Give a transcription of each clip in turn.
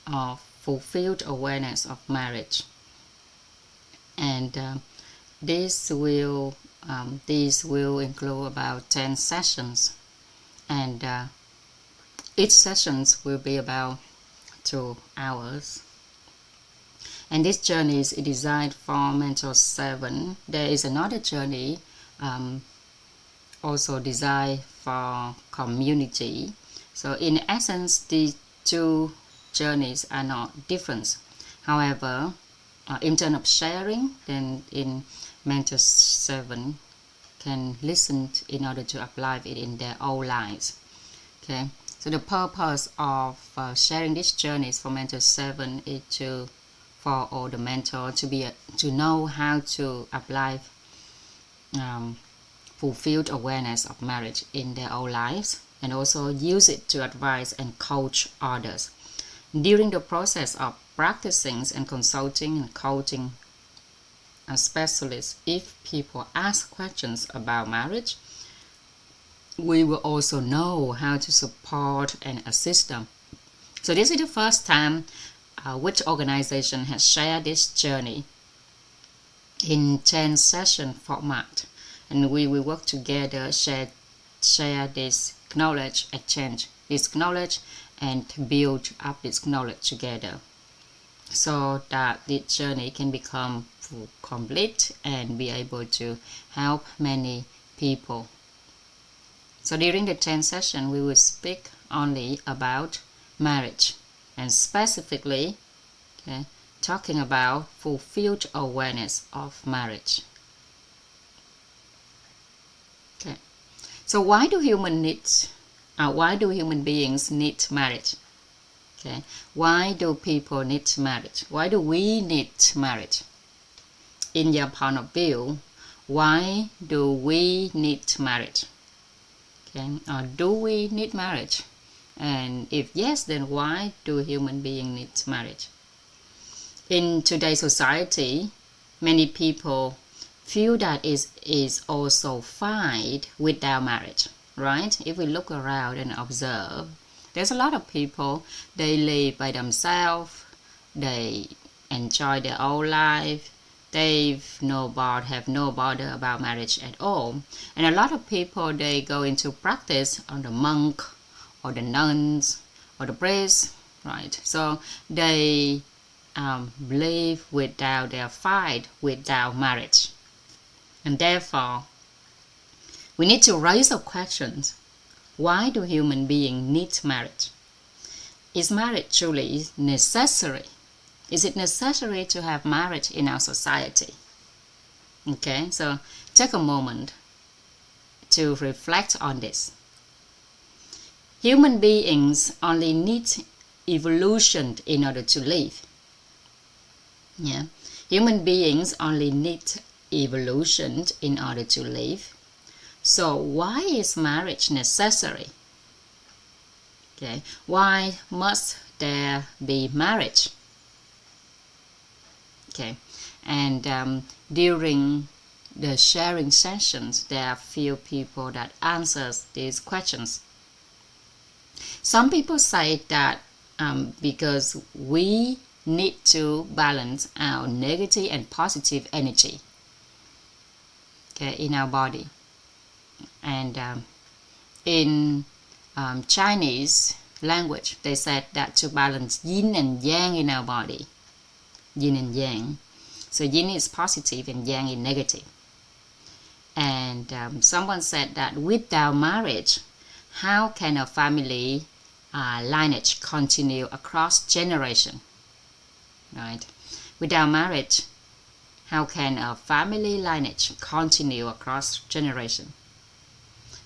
of fulfilled awareness of marriage. And this will include about 10 sessions, and each sessions will be about 2 hours. And this journey is designed for Mentor 7. There is another journey also designed for community. So in essence, these two journeys are not different. However, in terms of sharing, then in Mentor 7 can listen in order to apply it in their own lives. Okay, so the purpose of sharing these journeys for Mentor 7 is for all the mentor to know how to apply fulfilled awareness of marriage in their own lives, and also use it to advise and coach others. During the process of practicing and consulting and coaching a specialist, if people ask questions about marriage, we will also know how to support and assist them. So this is the first time which organization has shared this journey in 10 session format, and we will work together, share this knowledge, exchange this knowledge, and build up this knowledge together, so that this journey can become complete and be able to help many people. So during the 10 session, we will speak only about marriage, and specifically talking about fulfilled awareness of marriage. Okay, so why do human beings need marriage? Okay, why do people need marriage? Why do we need marriage? In your point of view, why do we need marriage? Okay, or do we need marriage? And if yes, then why do human beings need marriage? In today's society, many people feel that it is also fine without marriage, right? If we look around and observe, there's a lot of people, they live by themselves, they enjoy their own life, they have no bother about marriage at all. And a lot of people, they go into practice on the monk or the nuns or the priests, right? So they live without their fight, without marriage. And therefore, we need to raise the questions. Why do human beings need marriage? Is marriage truly necessary? Is it necessary to have marriage in our society? Okay, so take a moment to reflect on this. Human beings only need evolution in order to live. Yeah, human beings only need evolution in order to live. So why is marriage necessary? Okay, why must there be marriage? Okay, and during the sharing sessions, there are few people that answers these questions. Some people say that because we need to balance our negative and positive energy, okay, in our body. And in Chinese language, they said that to balance yin and yang in our body, yin and yang. So yin is positive and yang is negative. And someone said that without marriage, how can a family lineage continue across generation? Right? Without marriage, how can a family lineage continue across generation?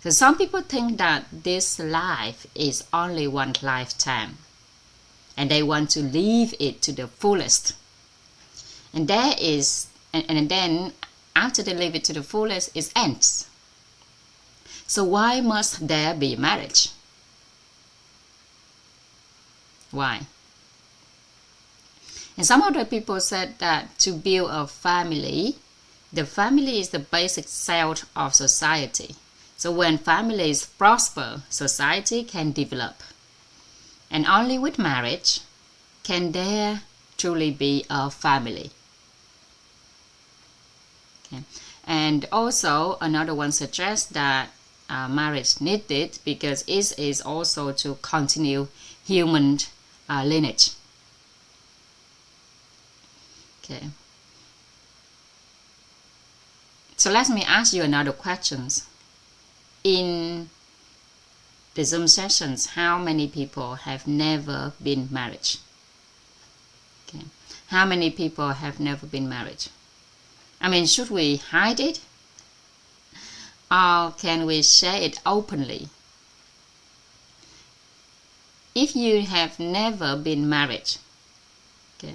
So some people think that this life is only one lifetime, and they want to live it to the fullest. And then after they live it to the fullest, it ends. So why must there be marriage? Why? And some other people said that to build a family, the family is the basic cell of society. So when families prosper, society can develop. And only with marriage can there truly be a family. Okay. And also another one suggests that marriage needed because it is also to continue human lineage. Okay. So let me ask you another question. In the Zoom sessions, how many people have never been married? Okay. How many people have never been married? I mean, should we hide it? Or can we share it openly? If you have never been married, okay,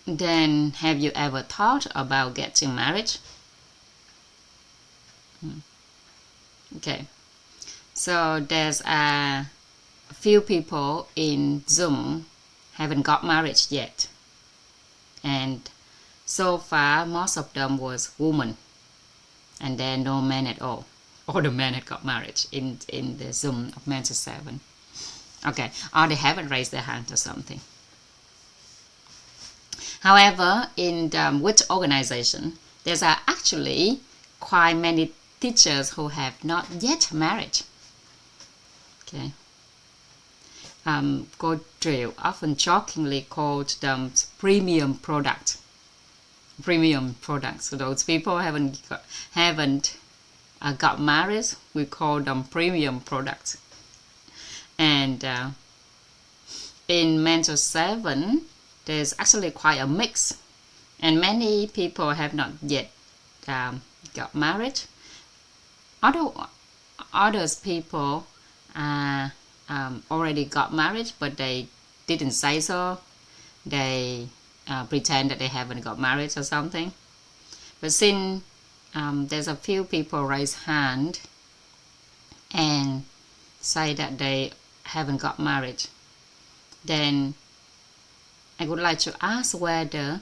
then have you ever thought about getting married? Okay, so there's a few people in Zoom haven't got married yet, and so far most of them was women, and there are no men at all. All the men had got married in the Zoom of Mentor 7. Okay, or they haven't raised their hand or something. However, in the WIT organization, there's actually quite many teachers who have not yet married. Okay. Cô Triều often jokingly called them premium product. Premium products. So those people haven't got married, we call them premium products. And in Mentor 7, there's actually quite a mix, and many people have not yet got married. Others people already got married, but they didn't say so. They pretend that they haven't got married or something. But since there's a few people raise hand and say that they haven't got married, then I would like to ask whether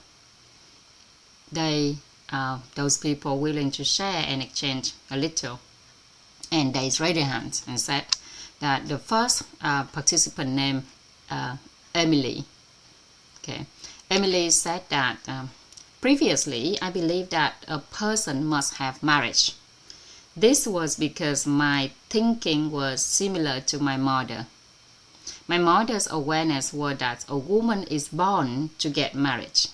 those people willing to share and exchange a little. And they raised their hands and said that the first participant named Emily. Okay, Emily said that previously I believed that a person must have marriage. This was because my thinking was similar to my mother. My mother's awareness was that a woman is born to get married.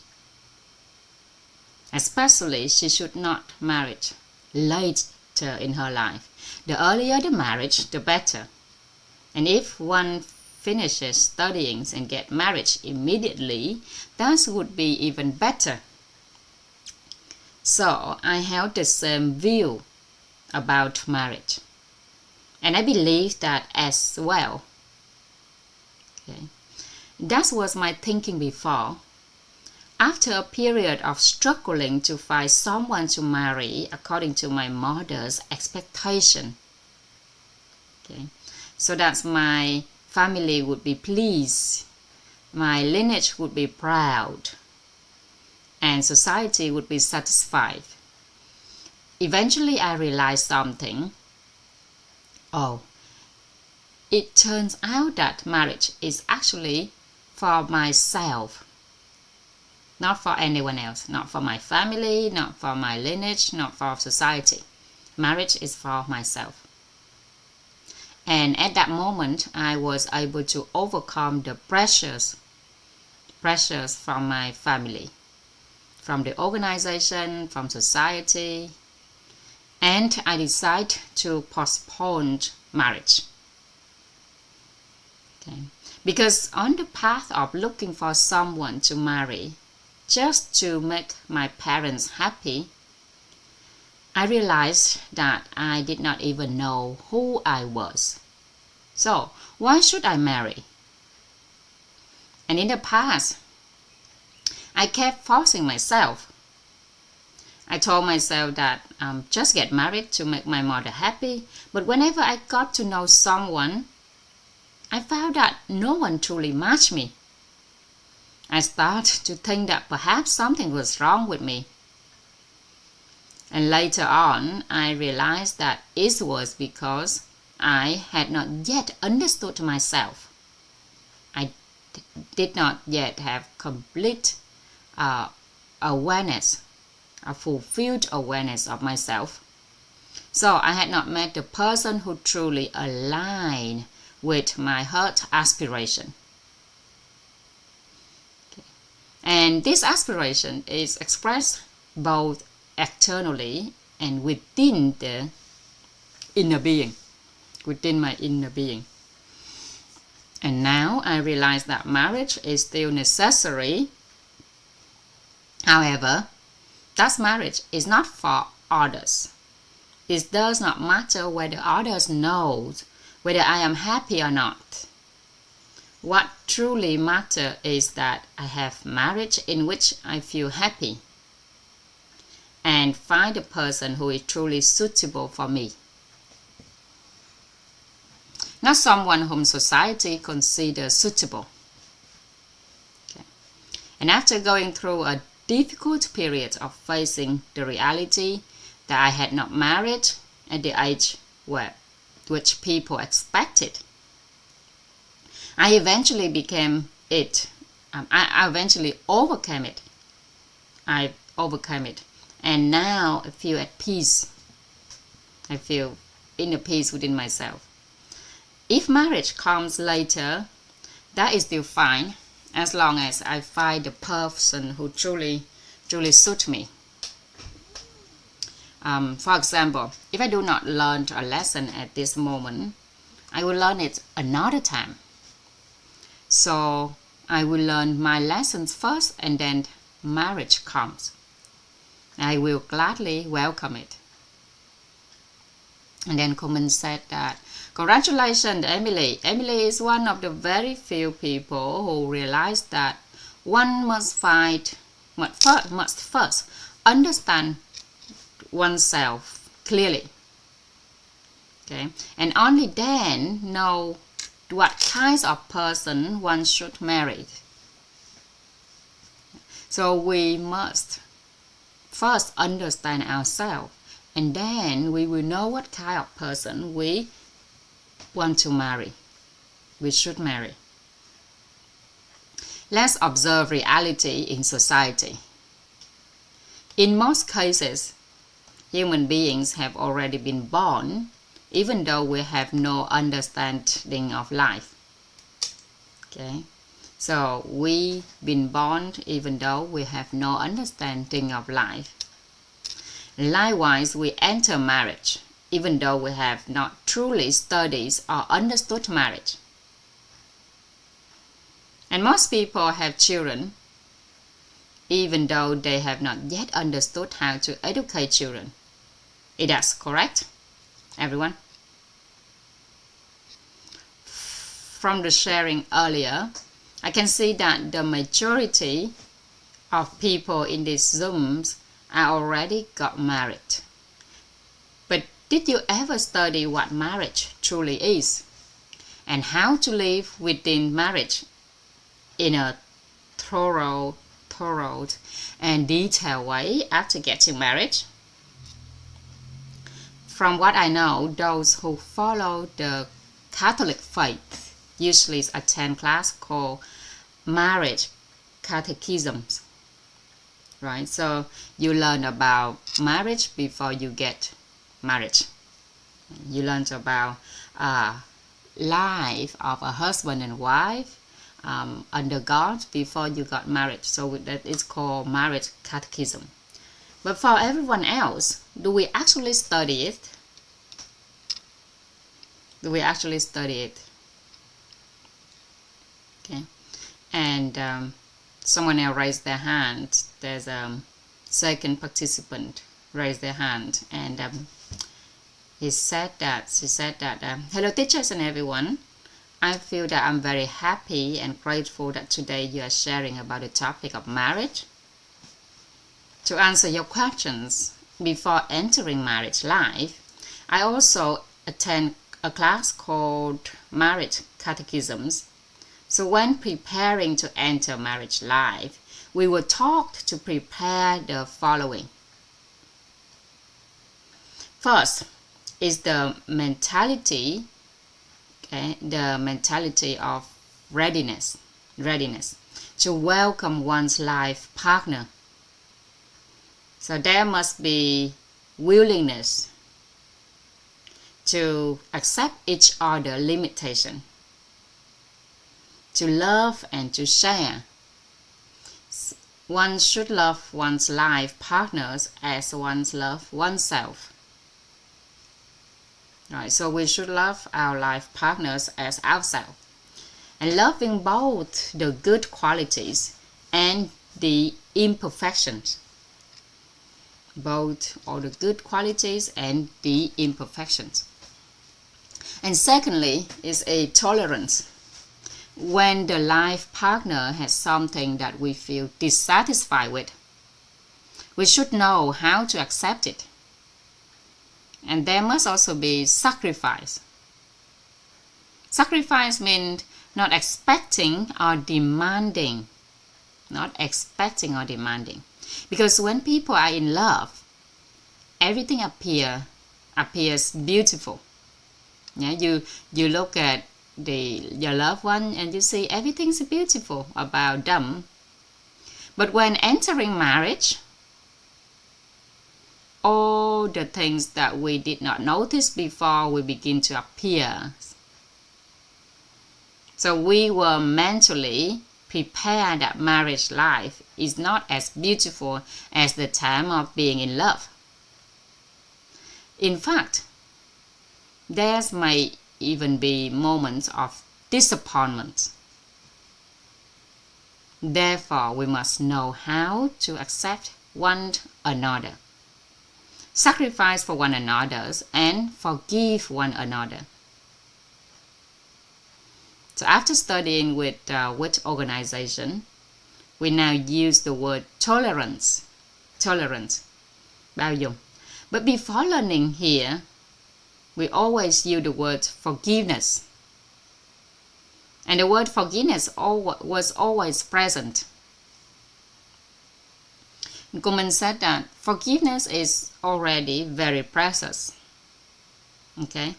Especially, she should not marry later in her life. The earlier the marriage, the better. And if one finishes studying and get married immediately, that would be even better. So I held the same view about marriage. And I believe that as well. Okay. That was my thinking before. After a period of struggling to find someone to marry according to my mother's expectation, okay, so that my family would be pleased, my lineage would be proud, and society would be satisfied. Eventually I realized something. Oh, it turns out that marriage is actually for myself, not for anyone else, not for my family, not for my lineage, not for society. Marriage is for myself. And at that moment, I was able to overcome the pressures from my family, from the organization, from society, and I decided to postpone marriage. Okay. Because on the path of looking for someone to marry, just to make my parents happy, I realized that I did not even know who I was. So, why should I marry? And in the past, I kept forcing myself. I told myself that just get married to make my mother happy, but whenever I got to know someone, I found that no one truly matched me. I started to think that perhaps something was wrong with me. And later on, I realized that it was because I had not yet understood myself. I did not yet have complete awareness, a fulfilled awareness of myself. So I had not met the person who truly aligned with my heart aspiration. Okay. And this aspiration is expressed both externally and within the inner being, within my inner being. And now I realize that marriage is still necessary. However, that marriage is not for others. It does not matter whether others know whether I am happy or not. What truly matters is that I have marriage in which I feel happy and find a person who is truly suitable for me. Not someone whom society considers suitable. Okay. And after going through a difficult period of facing the reality that I had not married at the age which people expected, I eventually became it. I eventually overcame it. I overcame it. And now I feel at peace. I feel inner peace within myself. If marriage comes later, that is still fine, as long as I find the person who truly suits me. For example, if I do not learn a lesson at this moment, I will learn it another time. So I will learn my lessons first, and then marriage comes. I will gladly welcome it. And then Komen said that, congratulations, Emily. Emily is one of the very few people who realize that one must first understand oneself clearly. Okay? And only then know what kinds of person one should marry. So we must first understand ourselves, and then we will know what kind of person we want to marry, we should marry. Let's observe reality in society. In most cases, human beings have already been born, even though we have no understanding of life. Okay? So we've been born even though we have no understanding of life. Likewise, we enter marriage even though we have not truly studied or understood marriage. And most people have children even though they have not yet understood how to educate children. Is that correct, everyone? From the sharing earlier, I can see that the majority of people in these Zooms are already got married. But did you ever study what marriage truly is and how to live within marriage in a thorough and detailed way after getting married? From what I know, those who follow the Catholic faith usually attend class called marriage catechisms, right? So you learn about marriage before you get married. You learn about life of a husband and wife under God before you got married. So that is called marriage catechism. But for everyone else, do we actually study it? Do we actually study it? Okay. And someone else raised their hand. There's a second participant raised their hand, and she said that, hello teachers and everyone. I feel that I'm very happy and grateful that today you are sharing about the topic of marriage. To answer your questions, before entering marriage life, I also attend a class called Marriage Catechisms. So when preparing to enter marriage life, we were taught to prepare the following. First is the mentality okay, the mentality of readiness to welcome one's life partner. So there must be willingness to accept each other's limitation, to love and to share. One should love one's life partners as one loves oneself. Right, so we should love our life partners as ourselves. And loving both the good qualities and the imperfections. Both all the good qualities and the imperfections. And secondly is a tolerance. When the life partner has something that we feel dissatisfied with, we should know how to accept it. And there must also be sacrifice. Sacrifice means not expecting or demanding. Because when people are in love, everything appears beautiful. Yeah, you look at your loved one and you see everything's beautiful about them. But when entering marriage, all the things that we did not notice before will begin to appear. So we were mentally prepared that marriage life is not as beautiful as the time of being in love. In fact, there may even be moments of disappointment. Therefore, we must know how to accept one another, sacrifice for one another, and forgive one another. So after studying with which organization, we now use the word tolerance, bao dung. But before learning here, we always use the word forgiveness. And the word forgiveness was always present. Kuhlman said that forgiveness is already very precious. Okay.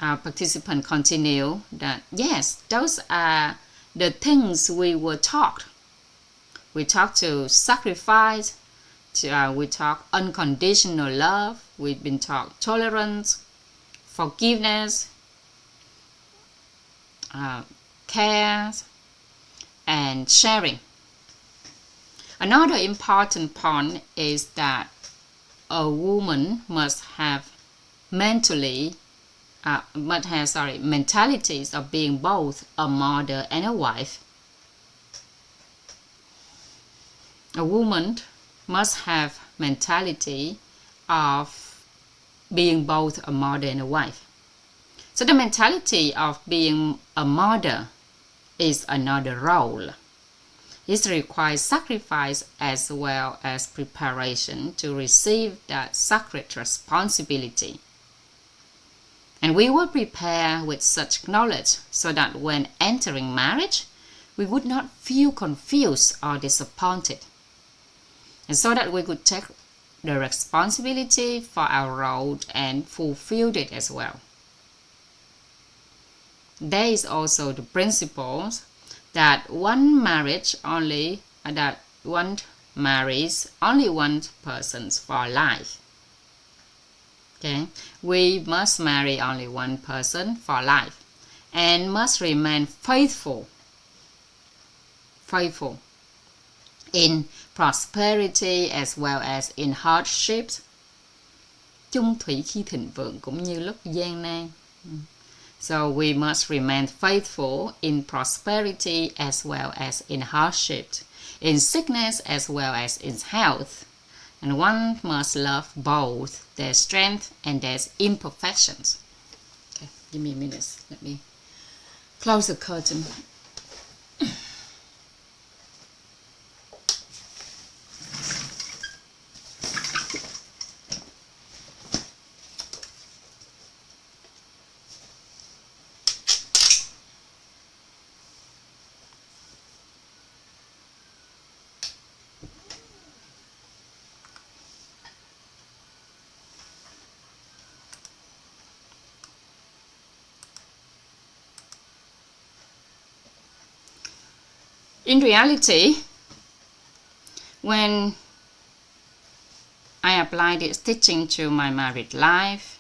Our participant continue that yes, those are the things we were taught. We taught to sacrifice, we taught unconditional love, we've been taught tolerance, forgiveness, care, and sharing. Another important point is that a woman must have mentalities of being both a mother and a wife. A woman must have mentality of being both a mother and a wife. So the mentality of being a mother is another role. It requires sacrifice as well as preparation to receive that sacred responsibility. And we will prepare with such knowledge so that when entering marriage, we would not feel confused or disappointed. And so that we could take the responsibility for our role and fulfill it as well. There is also the principle that one marries only one person for life. Okay, we must marry only one person for life and must remain faithful in prosperity as well as in hardships. Chung thủy khi thịnh vượng cũng như lúc gian nan. So we must remain faithful in prosperity as well as in hardship, in sickness as well as in health. And one must love both their strength and their imperfections. Okay, give me a minute. Let me close the curtain. In reality, when I applied this teaching to my married life,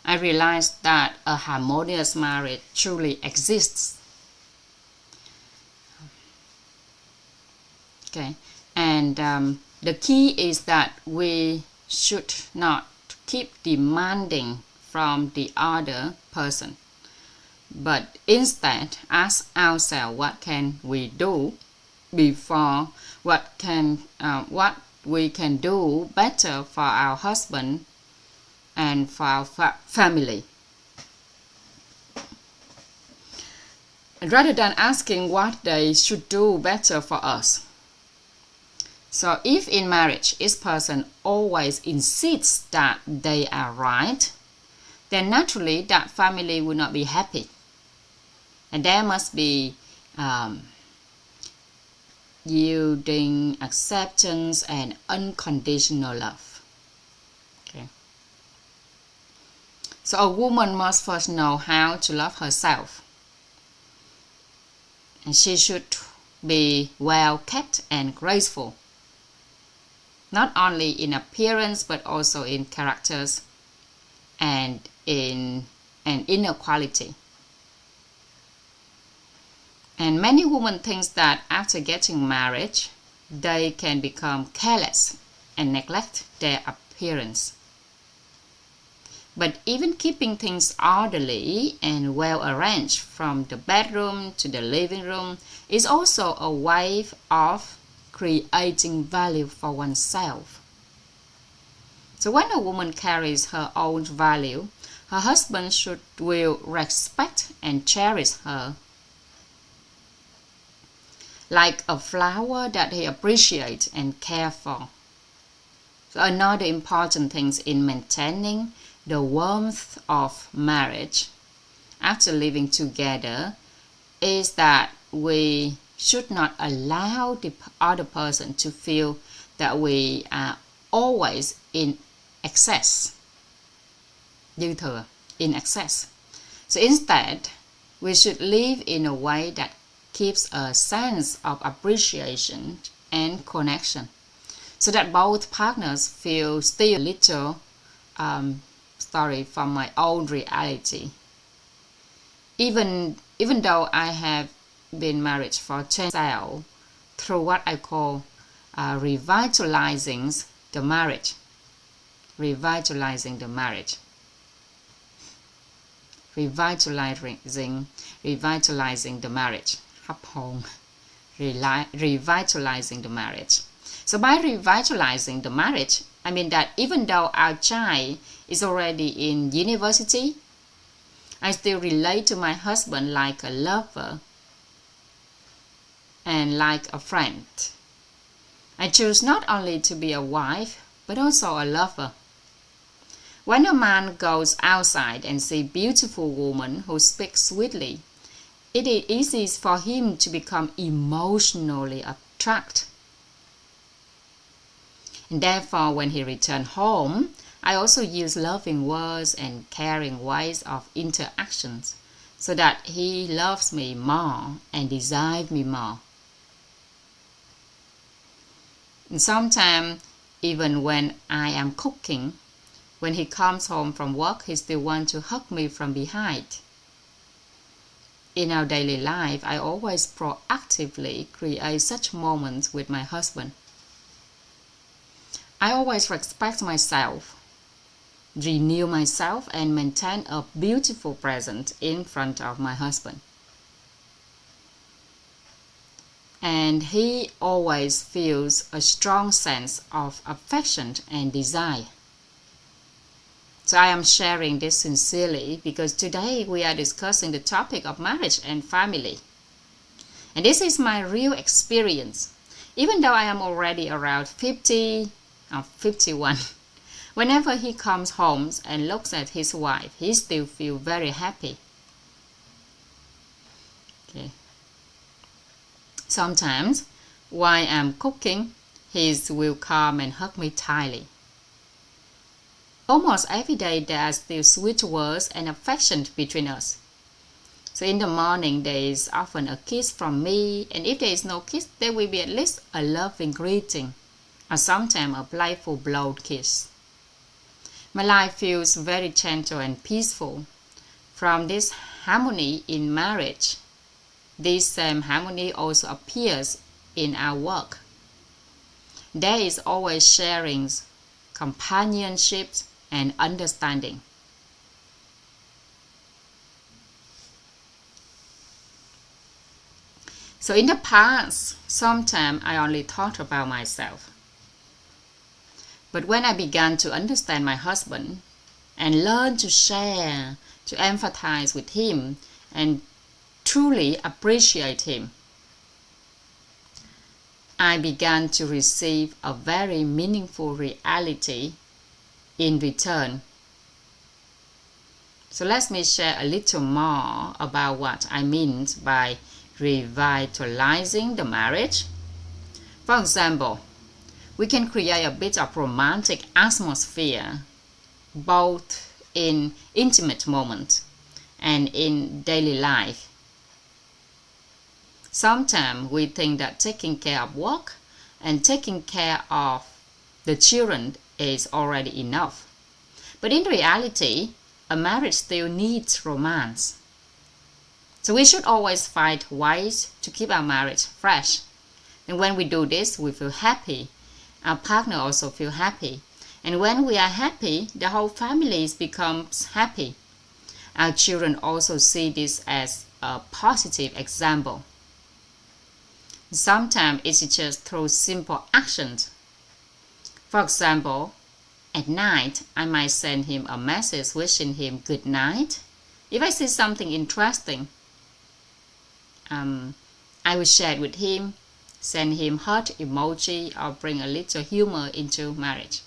I realized that a harmonious marriage truly exists. Okay, and the key is that we should not keep demanding from the other person, but instead ask ourselves what can we do before what we can do better for our husband and for our family, rather than asking what they should do better for us. So if in marriage each person always insists that they are right, then naturally that family will not be happy, and there must be yielding, acceptance, and unconditional love. Okay. So a woman must first know how to love herself, and she should be well kept and graceful, not only in appearance but also in characters and in an inner quality. And many women think that after getting married, they can become careless and neglect their appearance. But even keeping things orderly and well arranged from the bedroom to the living room is also a way of creating value for oneself. So when a woman carries her own value, her husband will respect and cherish her like a flower that he appreciates and cares for. So another important thing in maintaining the warmth of marriage after living together is that we should not allow the other person to feel that we are always in excess. Dư thừa, in excess. So instead, we should live in a way that keeps a sense of appreciation and connection, so that both partners feel still a little story from my own reality. Even though I have been married for 10 years, through what I call revitalizing the marriage. Revitalizing the marriage. Revitalizing the marriage. Revitalizing the marriage. So by revitalizing the marriage, I mean that even though our child is already in university, I still relate to my husband like a lover and like a friend. I choose not only to be a wife, but also a lover. When a man goes outside and sees a beautiful woman who speaks sweetly, it is easy for him to become emotionally attracted. And therefore, when he returns home, I also use loving words and caring ways of interactions so that he loves me more and desires me more. And sometimes, even when I am cooking, when he comes home from work, he still wants to hug me from behind. In our daily life, I always proactively create such moments with my husband. I always respect myself, renew myself, and maintain a beautiful presence in front of my husband. And he always feels a strong sense of affection and desire. So I am sharing this sincerely because today we are discussing the topic of marriage and family. And this is my real experience. Even though I am already around 50 or 51, whenever he comes home and looks at his wife, he still feels very happy. Okay. Sometimes, while I'm cooking, he will come and hug me tightly. Almost every day there are still sweet words and affection between us. So in the morning, there is often a kiss from me, and if there is no kiss, there will be at least a loving greeting, or sometimes a playful blow kiss. My life feels very gentle and peaceful. From this harmony in marriage, this same harmony also appears in our work. There is always sharing, companionship, and understanding. So in the past, sometimes I only thought about myself. But when I began to understand my husband and learn to share, to empathize with him, and truly appreciate him, I began to receive a very meaningful reality in return. So let me share a little more about what I mean by revitalizing the marriage. For example, we can create a bit of romantic atmosphere both in intimate moments and in daily life. Sometimes we think that taking care of work and taking care of the children is already enough. But in reality, a marriage still needs romance. So we should always find ways to keep our marriage fresh. And when we do this, we feel happy. Our partner also feels happy. And when we are happy, the whole family becomes happy. Our children also see this as a positive example. Sometimes it's just through simple actions. For example, at night, I might send him a message wishing him good night. If I see something interesting, I will share it with him, send him heart emoji, or bring a little humor into marriage.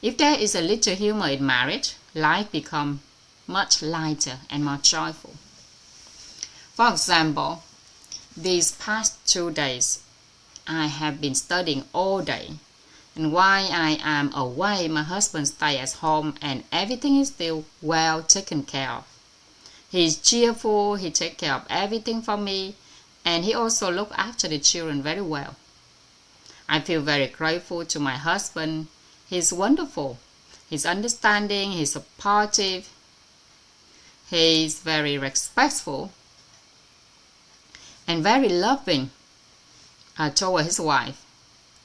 If there is a little humor in marriage, life becomes much lighter and more joyful. For example, these past 2 days, I have been studying all day. And while I am away, my husband stays at home and everything is still well taken care of. He is cheerful, he takes care of everything for me, and he also looks after the children very well. I feel very grateful to my husband. He's wonderful. He's understanding, he's supportive, he's very respectful, and very loving toward his wife.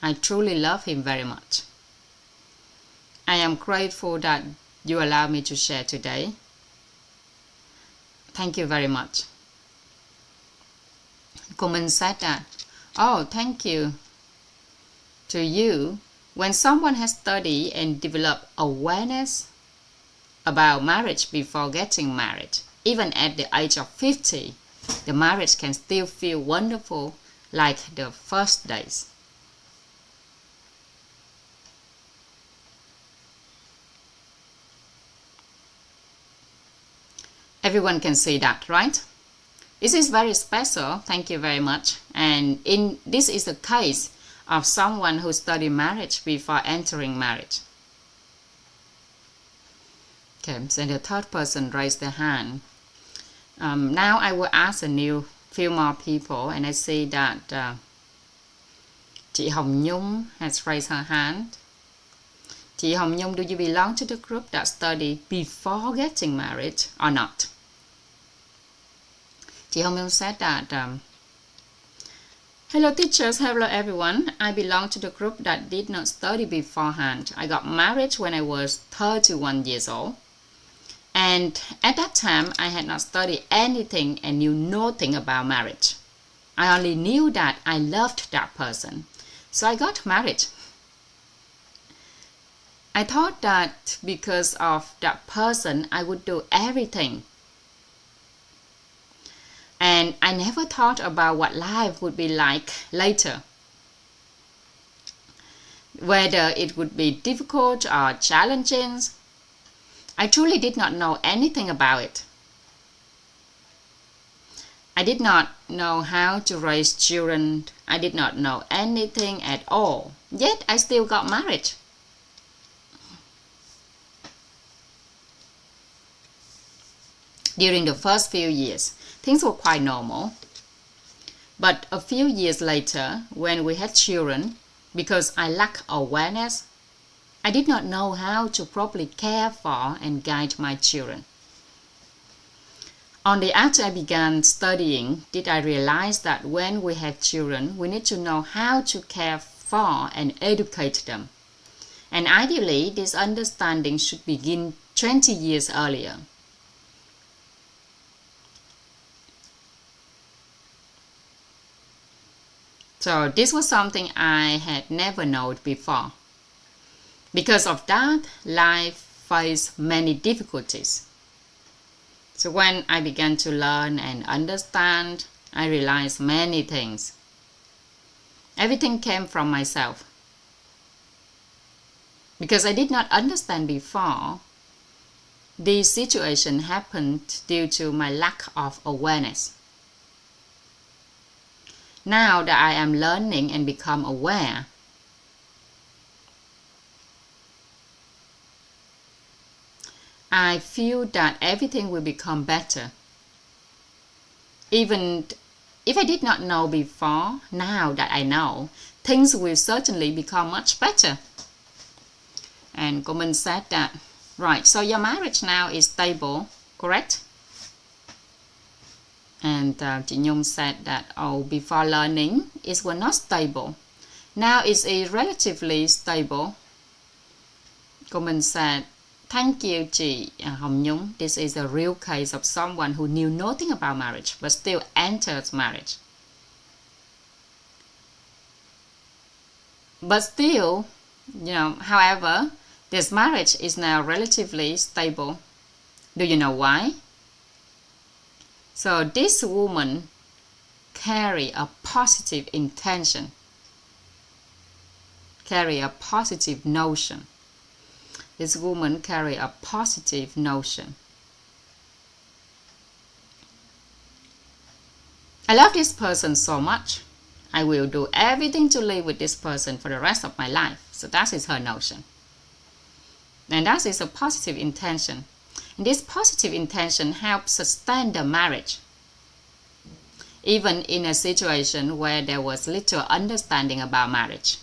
I truly love him very much. I am grateful that you allow me to share today. Thank you very much. Comment said that, oh, thank you to you. When someone has studied and developed awareness about marriage before getting married, even at the age of 50, the marriage can still feel wonderful like the first days. Everyone can see that, right? This is very special. Thank you very much. And this is the case of someone who studied marriage before entering marriage. Okay, so the third person raised their hand. Now I will ask a few more people, and I see that chị Hồng Nhung has raised her hand. Chị Hồng Nhung, do you belong to the group that studied before getting married or not? Chị Hồng Nhung said that, hello teachers, hello everyone. I belong to the group that did not study beforehand. I got married when I was 31 years old. And at that time, I had not studied anything and knew nothing about marriage. I only knew that I loved that person. So I got married. I thought that because of that person, I would do everything. And I never thought about what life would be like later. Whether it would be difficult or challenging. I truly did not know anything about it. I did not know how to raise children. I did not know anything at all. Yet I still got married. During the first few years, things were quite normal. But a few years later, when we had children, because I lacked awareness, I did not know how to properly care for and guide my children. Only after I began studying did I realize that when we have children, we need to know how to care for and educate them. And ideally, this understanding should begin 20 years earlier. So this was something I had never known before. Because of that, life faced many difficulties. So when I began to learn and understand, I realized many things. Everything came from myself. Because I did not understand before, this situation happened due to my lack of awareness. Now that I am learning and become aware, I feel that everything will become better. Even if I did not know before, now that I know, things will certainly become much better. And Coleman said that, right, so your marriage now is stable, correct? And chị Nhung said that, before learning, it was not stable. Now it's relatively stable. Coleman said, thank you, chị Hồng Nhung. This is a real case of someone who knew nothing about marriage, but still entered marriage. But still, however, this marriage is now relatively stable. Do you know why? So this woman carry a positive intention, carry a positive notion. This woman carry a positive notion. I love this person so much. I will do everything to live with this person for the rest of my life. So that is her notion. And that is a positive intention. And this positive intention helps sustain the marriage. Even in a situation where there was little understanding about marriage.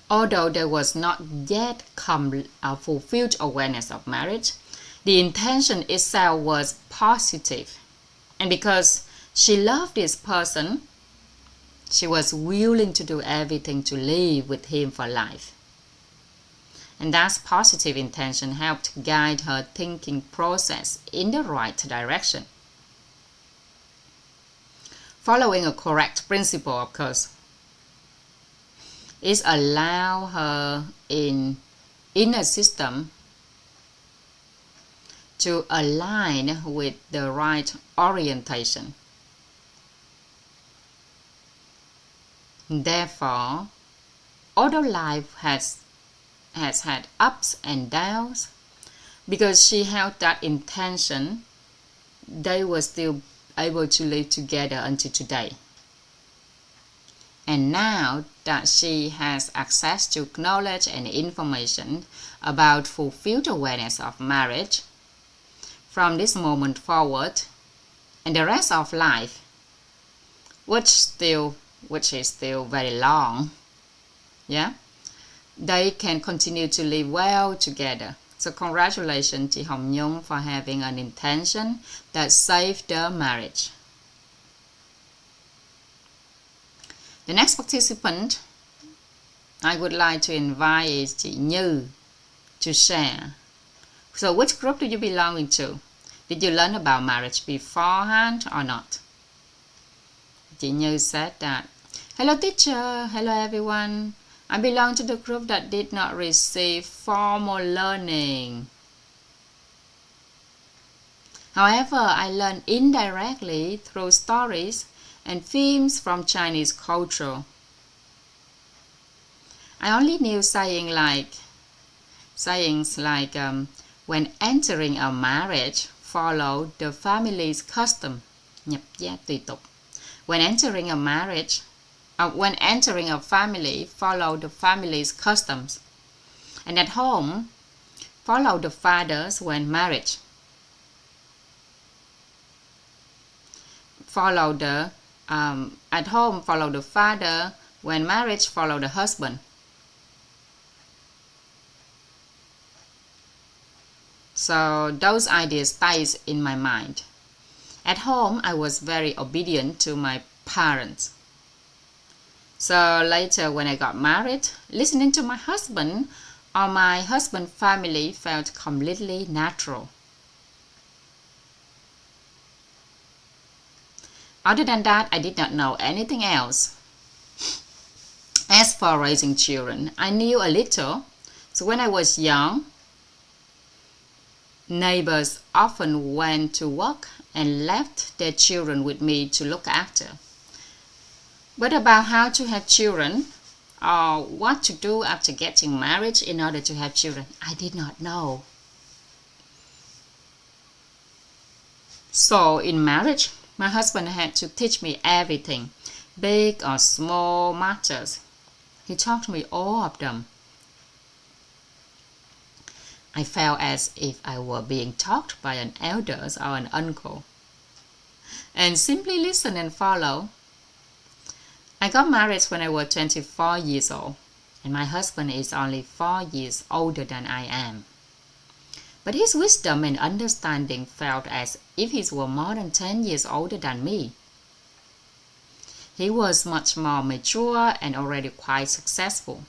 Although there was not yet come a fulfilled awareness of marriage, the intention itself was positive. And because she loved this person, she was willing to do everything to live with him for life. And that positive intention helped guide her thinking process in the right direction. Following a correct principle, of course, it allows her inner system to align with the right orientation. Therefore, although life has had ups and downs, because she held that intention, they were still able to live together until today. And now that she has access to knowledge and information about fulfilled awareness of marriage, from this moment forward, and the rest of life, which is still very long, they can continue to live well together. So congratulations to Hồng Nhung for having an intention that saved their marriage. The next participant I would like to invite is chị Như to share. So which group do you belong to? Did you learn about marriage beforehand or not? Chị Như said that, hello teacher, hello everyone. I belong to the group that did not receive formal learning. However, I learned indirectly through stories and films from Chinese culture. I only knew sayings like when entering a marriage, follow the family's custom. Nhập gia tùy tục. When entering a marriage, when entering a family, follow the family's customs. And at home, follow the fathers when married. At home, follow the father. When marriage, follow the husband. So those ideas stays in my mind. At home, I was very obedient to my parents. So later when I got married, listening to my husband or my husband's family felt completely natural. Other than that, I did not know anything else. As for raising children, I knew a little. So when I was young, neighbors often went to work and left their children with me to look after. But about how to have children or what to do after getting married in order to have children, I did not know. So in marriage, my husband had to teach me everything, big or small matters. He taught me all of them. I felt as if I were being taught by an elder or an uncle. And simply listen and follow. I got married when I was 24 years old, and my husband is only 4 years older than I am. But his wisdom and understanding felt as if he were more than 10 years older than me. He was much more mature and already quite successful.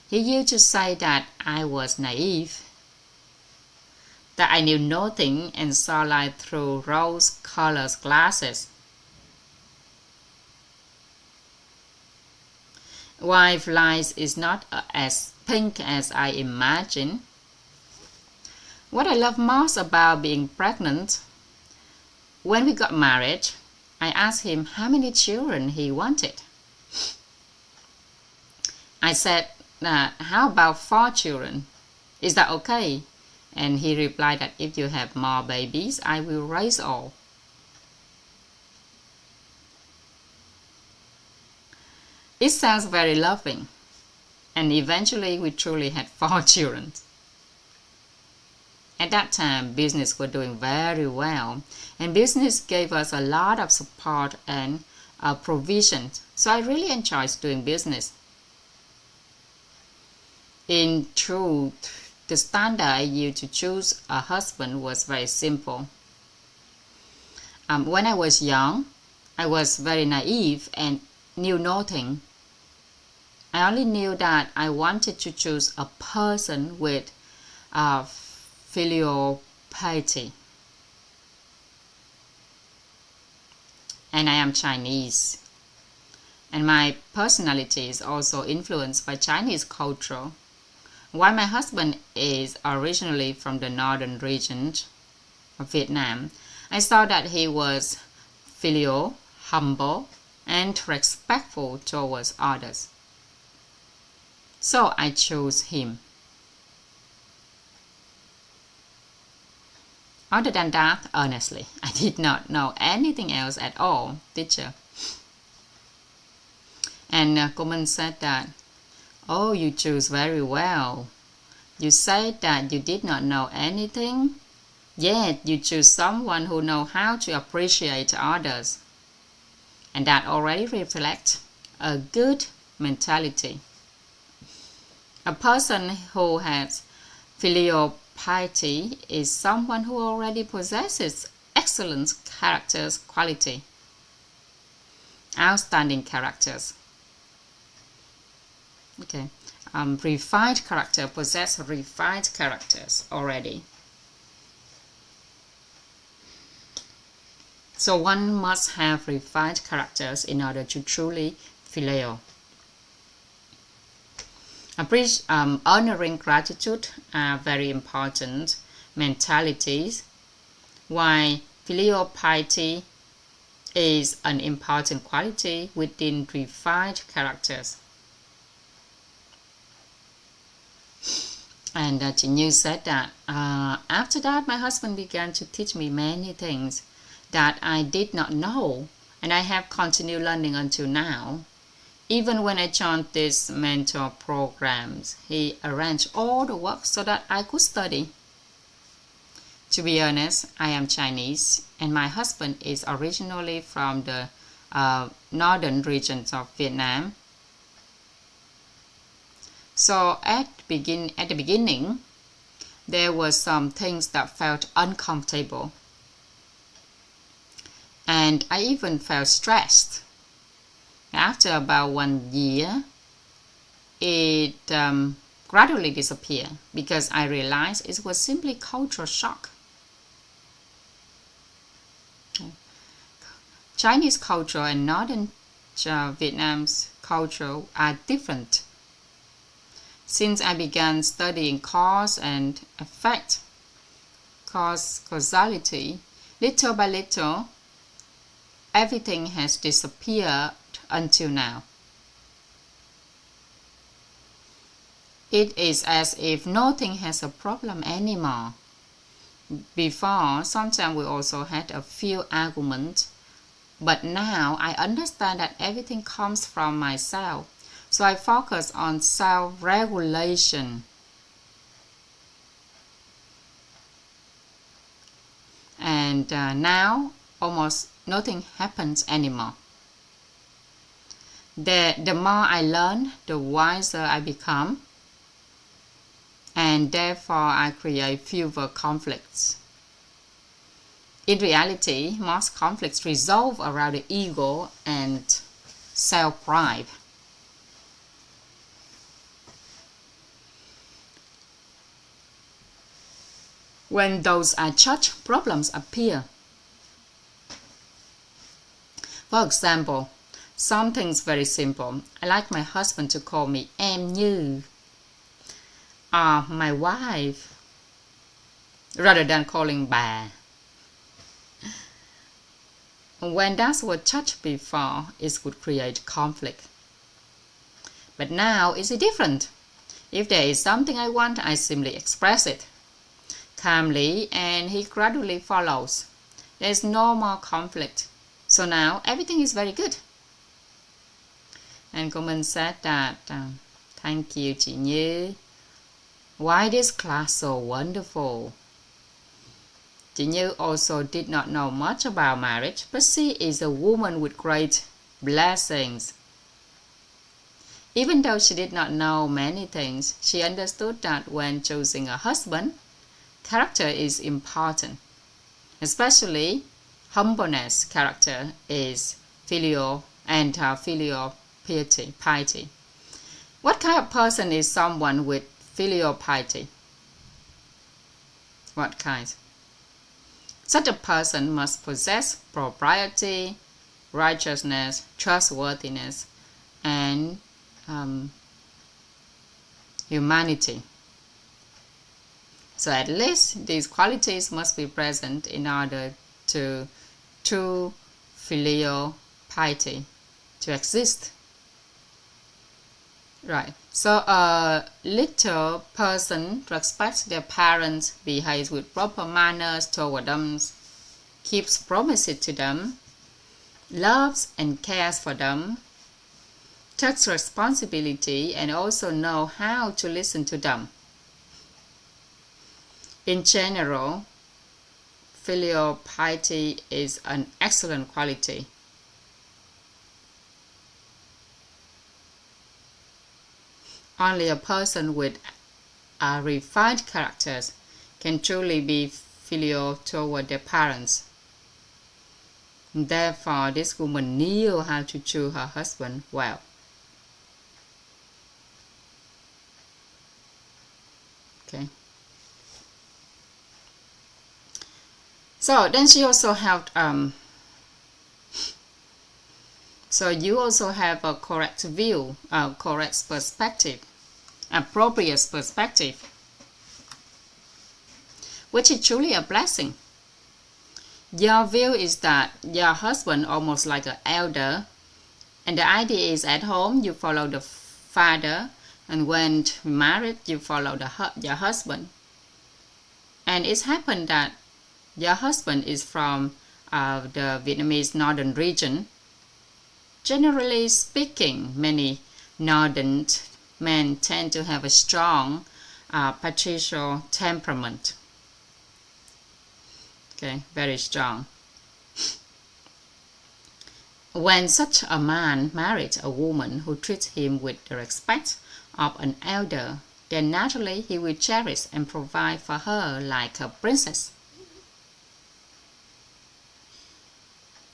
He used to say that I was naive, that I knew nothing and saw life through rose-colored glasses. Life is not as pink as I imagined. What I love most about being pregnant, when we got married, I asked him how many children he wanted. I said, how about 4 children? Is that okay? And he replied that if you have more babies, I will raise all. It sounds very loving. And eventually we truly had 4 children. At that time, business was doing very well, and business gave us a lot of support and provision. So I really enjoyed doing business. In truth, the standard I used to choose a husband was very simple. When I was young, I was very naive and knew nothing. I only knew that I wanted to choose a person with filial piety. And I am Chinese. And my personality is also influenced by Chinese culture. While my husband is originally from the northern region of Vietnam, I saw that he was filial, humble, and respectful towards others. So I chose him. Other than that, honestly, I did not know anything else at all, teacher. And Kuman said that, oh, you choose very well. You said that you did not know anything, yet you choose someone who knows how to appreciate others. And that already reflects a good mentality. A person who has filial piety is someone who already possesses excellent characters quality, outstanding characters. Okay, refined character possess refined characters already. So one must have refined characters in order to truly filial. Honoring gratitude are very important mentalities, while filial piety is an important quality within refined characters. And Jinyu said that after that my husband began to teach me many things that I did not know and I have continued learning until now. Even when I joined these mentor programs, he arranged all the work so that I could study. To be honest, I am Chinese, and my husband is originally from the northern regions of Vietnam. So at the beginning, there were some things that felt uncomfortable, and I even felt stressed. After about 1 year, it gradually disappeared because I realized it was simply cultural shock. Chinese culture and northern Vietnam's culture are different. Since I began studying cause and effect, causality, little by little, everything has disappeared until now. It is as if nothing has a problem anymore. Before, sometimes we also had a few arguments, but now I understand that everything comes from myself. So I focus on self-regulation. And now almost nothing happens anymore. The more I learn, the wiser I become, and therefore I create fewer conflicts. In reality, most conflicts resolve around the ego and self-pride. When those are such problems appear. For example, something's very simple. I like my husband to call me em như, or my wife, rather than calling bà. When that was touched before, it would create conflict. But now it's different. If there is something I want, I simply express it calmly, and he gradually follows. There is no more conflict. So now everything is very good. And comment said that, thank you, chị Như. Why this class so wonderful? Chị Như also did not know much about marriage, but she is a woman with great blessings. Even though she did not know many things, she understood that when choosing a husband, character is important. Especially humbleness character is filial and filial piety. What kind of person is someone with filial piety? What kind? Such a person must possess propriety, righteousness, trustworthiness, and humanity. So at least these qualities must be present in order to true filial piety to exist. Right. So a little person respects their parents, behaves with proper manners toward them, keeps promises to them, loves and cares for them, takes responsibility, and also know how to listen to them. In general, filial piety is an excellent quality. Only a person with refined characters can truly be filial toward their parents. Therefore, this woman knew how to choose her husband well. Okay. So then she also helped. So you also have a correct view, correct perspective, appropriate perspective, which is truly a blessing. Your view is that your husband almost like an elder, and the idea is at home you follow the father, and when married you follow your husband. And it's happened that your husband is from of the Vietnamese northern region. Generally speaking, many northern men tend to have a strong patriarchal temperament. Okay, very strong. When such a man marries a woman who treats him with the respect of an elder, then naturally he will cherish and provide for her like a princess.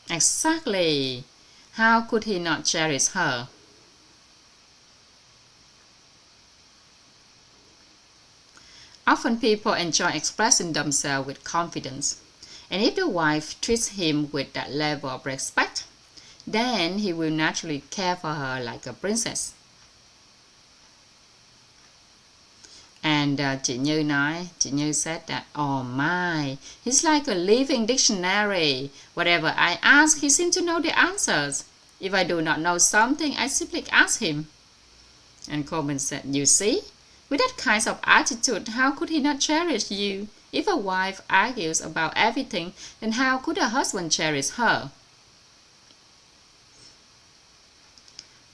Exactly. How could he not cherish her? Often people enjoy expressing themselves with confidence, and if the wife treats him with that level of respect, then he will naturally care for her like a princess. And chị Như said that, oh my, he's like a living dictionary. Whatever I ask, he seems to know the answers. If I do not know something, I simply ask him. And Coleman said, you see, with that kind of attitude, how could he not cherish you? If a wife argues about everything, then how could a husband cherish her?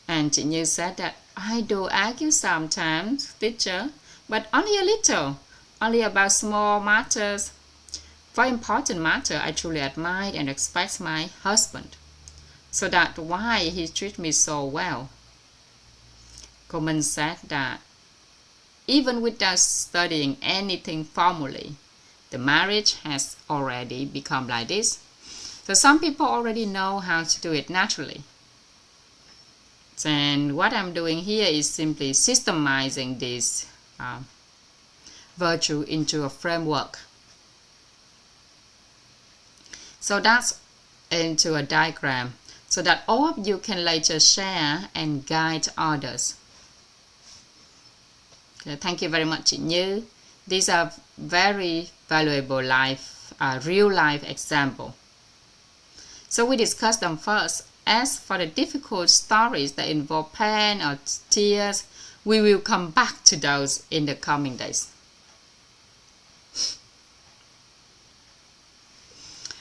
And chị Như said that, I do argue sometimes, teacher, but only a little, only about small matters. For important matter, I truly admire and respect my husband. So that's why he treats me so well. Coleman said that even without studying anything formally, the marriage has already become like this. So some people already know how to do it naturally. And what I'm doing here is simply systemizing this virtue into a framework. So that's into a diagram, so that all of you can later share and guide others. Okay, thank you very much, chị Như. These are very valuable real life example. So we discussed them first. As for the difficult stories that involve pain or tears, we will come back to those in the coming days.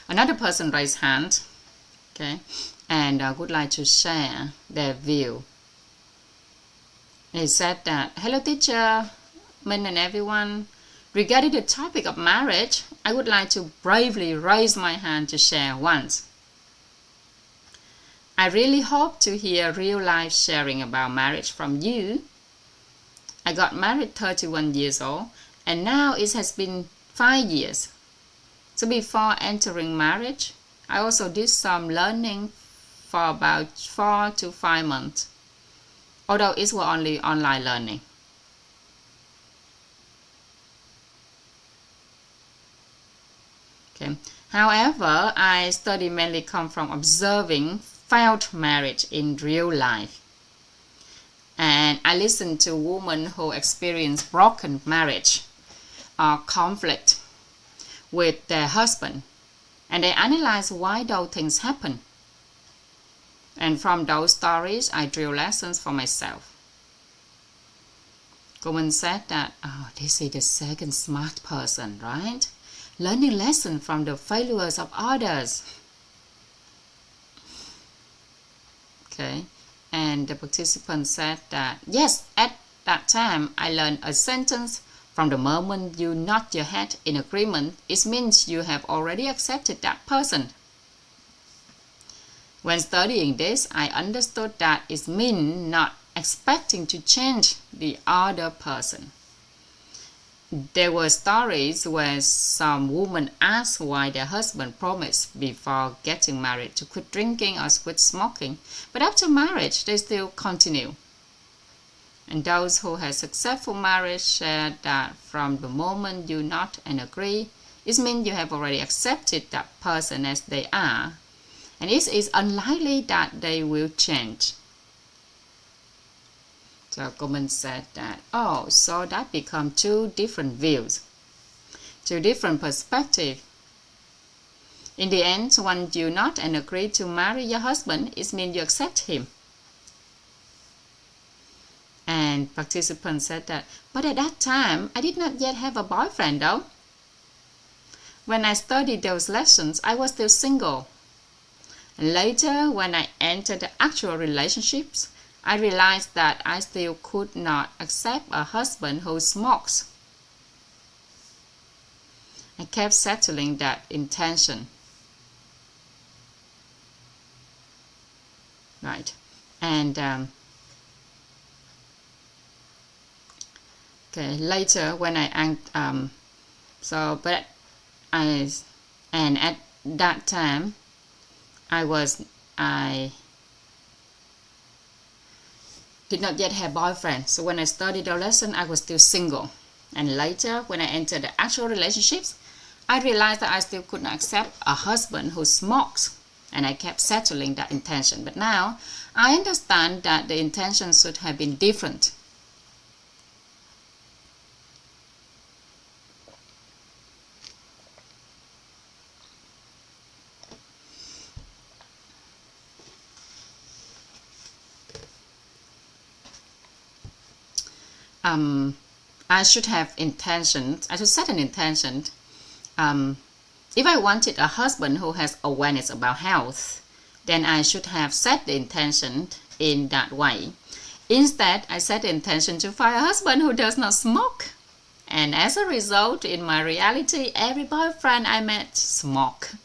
Another person raised hand, okay, and would like to share their view. He said that, hello teacher, Minh and everyone. Regarding the topic of marriage, I would like to bravely raise my hand to share once. I really hope to hear real-life sharing about marriage from you. I got married 31 years old, and now it has been 5 years. So before entering marriage, I also did some learning for about 4 to 5 months, although it was only online learning. Okay. However, I study mainly come from observing failed marriage in real life. And I listen to women who experience broken marriage or conflict with their husband, and they analyze why those things happen. And from those stories, I drew lessons for myself. Coleman said that, oh, this is the second smart person, right? Learning lessons from the failures of others. Okay, and the participant said that, yes, at that time I learned a sentence: from the moment you nod your head in agreement, it means you have already accepted that person. When studying this, I understood that it means not expecting to change the other person. There were stories where some women asked why their husband promised before getting married to quit drinking or quit smoking, but after marriage they still continue. And those who had successful marriage shared that from the moment you nod and agree, it means you have already accepted that person as they are, and it is unlikely that they will change. So Coleman said that, oh, so that becomes two different views, two different perspectives. In the end, once you nod and agree to marry your husband, it means you accept him. And participants said that, but at that time, I did not yet have a boyfriend though. When I studied those lessons, I was still single. Later, when I entered the actual relationships, I realized that I still could not accept a husband who smokes. I kept settling that intention. Right. And later when I and at that time I did not yet have boyfriend. So when I studied the lesson, I was still single. And later, when I entered the actual relationships, I realized that I still could not accept a husband who smokes. And I kept settling that intention. But now, I understand that the intention should have been different. I should have intentions. I should set an intention. If I wanted a husband who has awareness about health, then I should have set the intention in that way. Instead, I set the intention to find a husband who does not smoke. And as a result, in my reality, every boyfriend I met smoked.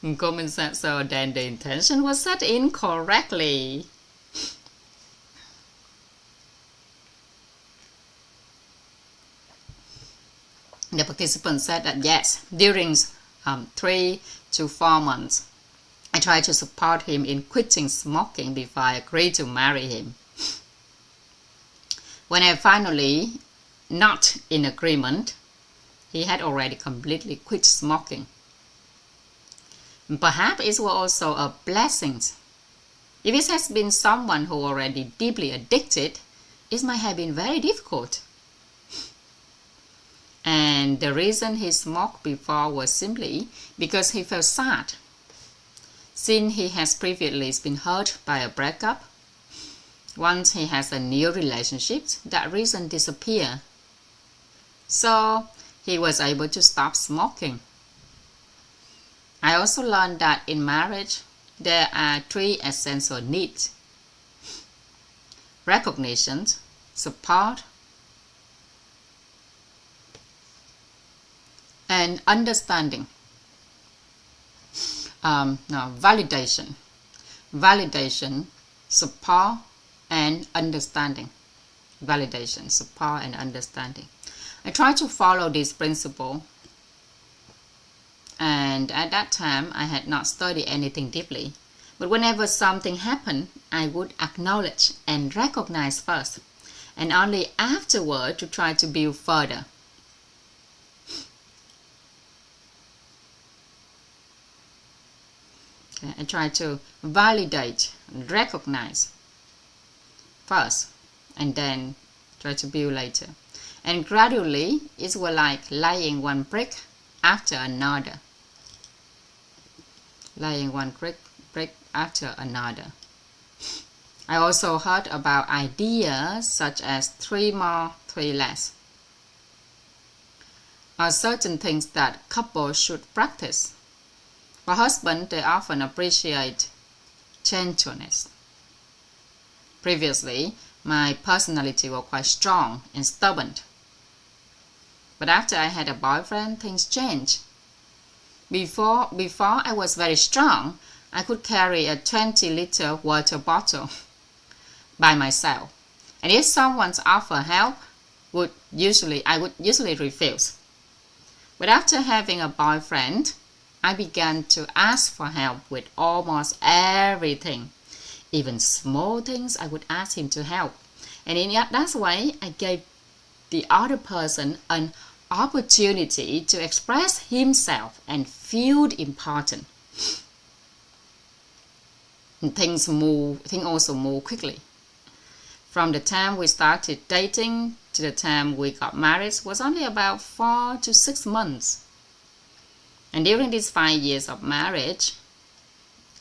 So then the intention was set incorrectly. The participant said that yes, during 3 to 4 months, I tried to support him in quitting smoking before I agreed to marry him. When I finally not in agreement, he had already completely quit smoking. Perhaps it was also a blessing. If it has been someone who already deeply addicted, it might have been very difficult. And the reason he smoked before was simply because he felt sad. Since he has previously been hurt by a breakup, once he has a new relationship, that reason disappears. So he was able to stop smoking. I also learned that in marriage, there are 3 essential needs: recognition, support, and understanding. Validation, support, and understanding. Validation, support, and understanding. I tried to follow this principle, and at that time I had not studied anything deeply. But whenever something happened, I would acknowledge and recognize first, and only afterward to try to build further. I try to validate and recognize first and then try to build later. And gradually, it was like laying one brick after another. Laying one brick after another. I also heard about ideas such as 3 more, 3 less. Are certain things that couples should practice. For husbands, they often appreciate gentleness. Previously, my personality was quite strong and stubborn. But after I had a boyfriend, things changed. Before I was very strong, I could carry a 20-liter water bottle by myself. And if someone offered help, I would usually refuse. But after having a boyfriend, I began to ask for help with almost everything. Even small things, I would ask him to help. And in that way, I gave the other person an opportunity to express himself and feel important. And things also move quickly. From the time we started dating to the time we got married was only about 4 to 6 months. And during these 5 years of marriage,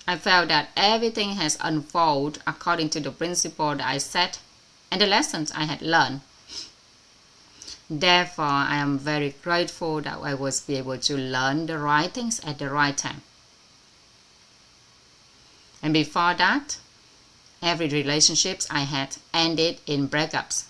I felt that everything has unfolded according to the principle that I set and the lessons I had learned. Therefore, I am very grateful that I was able to learn the right things at the right time. And before that, every relationships I had ended in breakups.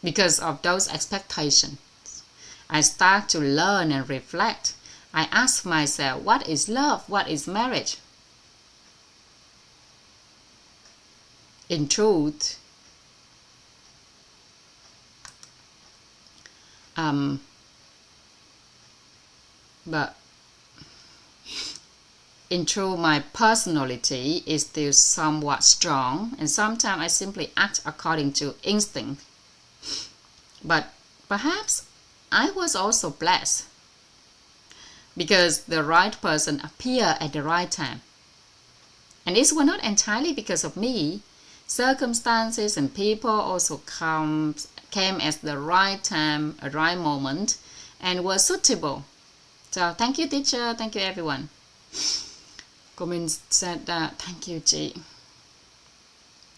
Because of those expectations, I start to learn and reflect. I ask myself, what is love? What is marriage? In truth, my personality is still somewhat strong, and sometimes I simply act according to instinct. But perhaps I was also blessed because the right person appeared at the right time. And this was not entirely because of me. Circumstances and people also came at the right time, a right moment, and were suitable. So thank you, teacher. Thank you, everyone. Comment said that. Thank you, G.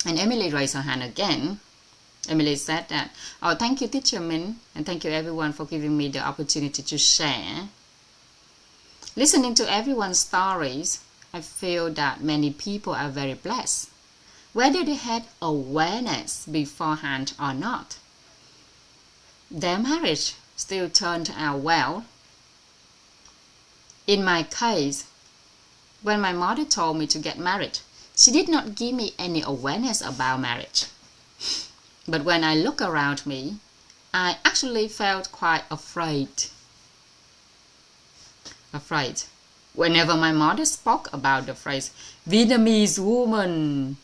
And Emily raised her hand again. Emily said that, oh, thank you, teacher Min, and thank you, everyone, for giving me the opportunity to share. Listening to everyone's stories, I feel that many people are very blessed, whether they had awareness beforehand or not. Their marriage still turned out well. In my case, when my mother told me to get married, she did not give me any awareness about marriage. But when I look around me, I actually felt quite afraid. Whenever my mother spoke about the phrase Vietnamese woman,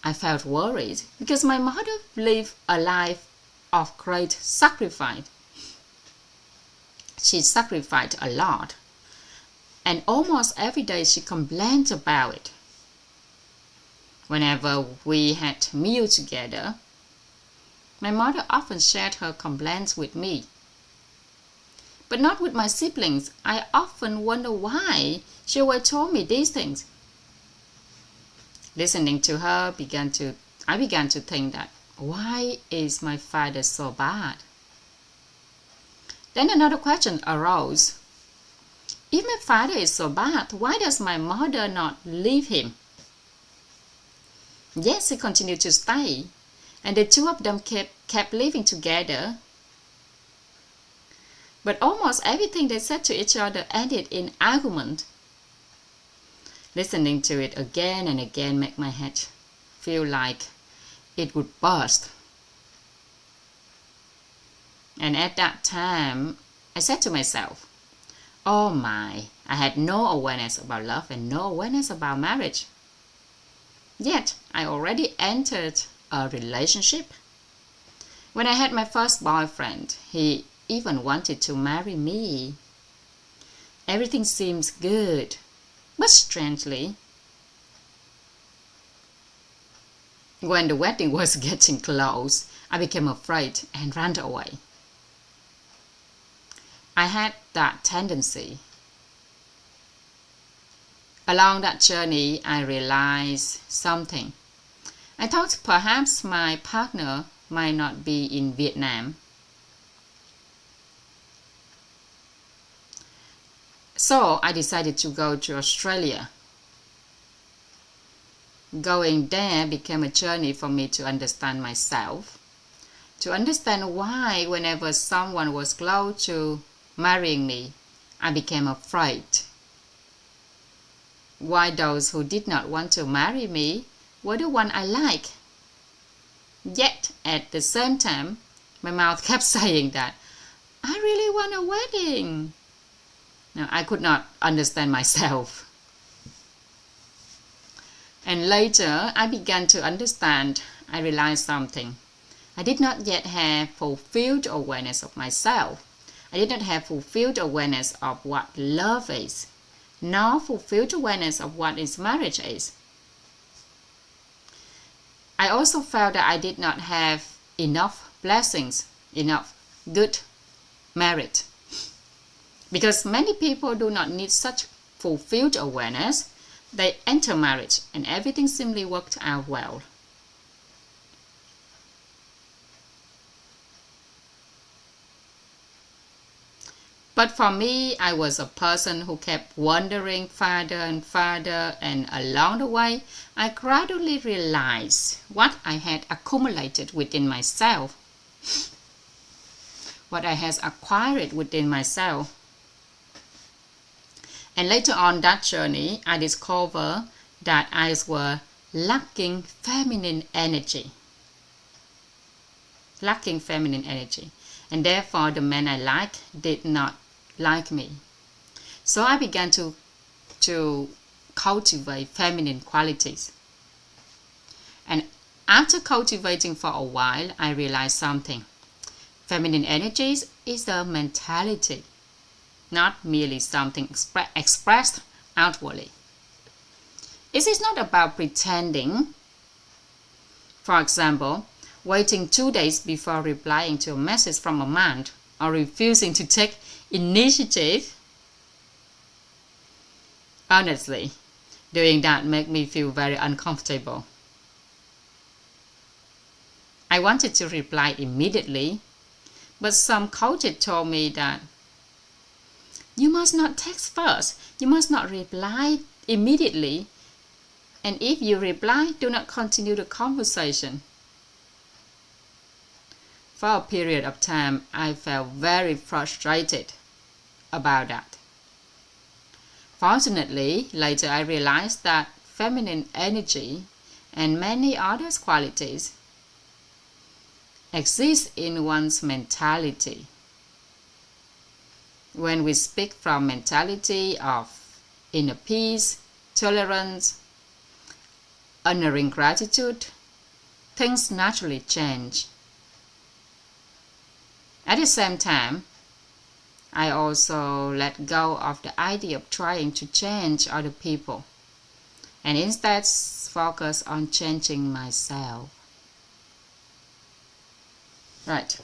I felt worried because my mother lived a life of great sacrifice. She sacrificed a lot, and almost every day she complained about it. Whenever we had meals together, my mother often shared her complaints with me, but not with my siblings. I often wonder why she always told me these things. Listening to her, I began to think that, why is my father so bad? Then another question arose. If my father is so bad, why does my mother not leave him? Yes, he continued to stay, and the two of them kept living together. But almost everything they said to each other ended in argument. Listening to it again and again made my head feel like it would burst. And at that time, I said to myself, oh my, I had no awareness about love and no awareness about marriage. Yet, I already entered a relationship. When I had my first boyfriend, he even wanted to marry me. Everything seems good, but strangely, when the wedding was getting close, I became afraid and ran away. I had that tendency. Along that journey, I realized something. I thought perhaps my partner might not be in Vietnam. So I decided to go to Australia. Going there became a journey for me to understand myself, to understand why whenever someone was close to marrying me, I became afraid. Why those who did not want to marry me were the one I like. Yet at the same time, my mouth kept saying that I really want a wedding. Now, I could not understand myself. And later, I began to understand. I realized something. I did not yet have fulfilled awareness of myself. I did not have fulfilled awareness of what love is, nor fulfilled awareness of what is marriage is. I also felt that I did not have enough blessings, enough good merit. Because many people do not need such fulfilled awareness, they enter marriage and everything simply worked out well. But for me, I was a person who kept wandering farther and farther, and along the way, I gradually realized what I had accumulated within myself, what I had acquired within myself. And later on that journey, I discovered that I was lacking feminine energy. And therefore the men I liked did not like me. So I began to cultivate feminine qualities. And after cultivating for a while, I realized something. Feminine energies is a mentality, not merely something expressed outwardly. It is not about pretending. For example, waiting 2 days before replying to a message from a man, or refusing to take initiative. Honestly, doing that made me feel very uncomfortable. I wanted to reply immediately, but some coaches told me that you must not text first, you must not reply immediately, and if you reply, do not continue the conversation. For a period of time, I felt very frustrated about that. Fortunately, later I realized that feminine energy and many other qualities exist in one's mentality. When we speak from mentality of inner peace, tolerance, honoring gratitude, things naturally change. At the same time, I also let go of the idea of trying to change other people and instead focus on changing myself. Right.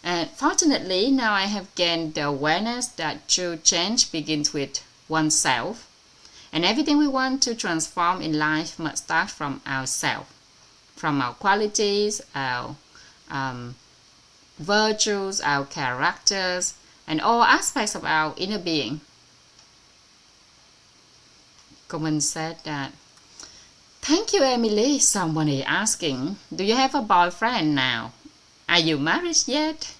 And fortunately, now I have gained the awareness that true change begins with oneself, and everything we want to transform in life must start from ourselves, from our qualities, our virtues, our characters, and all aspects of our inner being. Comment said that, "Thank you, Emily. Someone is asking, do you have a boyfriend now? Are you married yet?"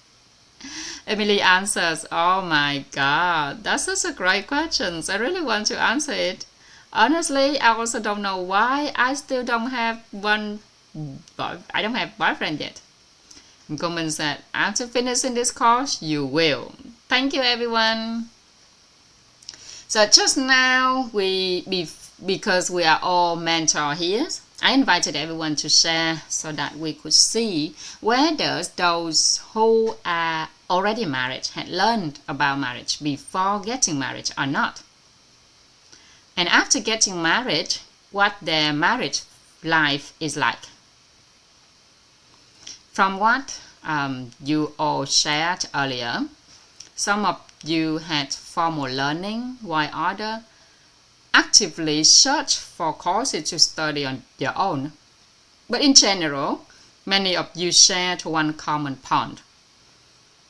Emily answers, "Oh my God, that's such a great question. I really want to answer it. Honestly, I also don't know why I still don't have I don't have boyfriend yet." And comment said, "After finishing this course, you will." Thank you, everyone. So just now, because we are all mentor here, I invited everyone to share so that we could see whether those who are already married had learned about marriage before getting married or not. And after getting married, what their marriage life is like. From what you all shared earlier, some of you had formal learning while others actively search for courses to study on their own. But in general, many of you shared one common point.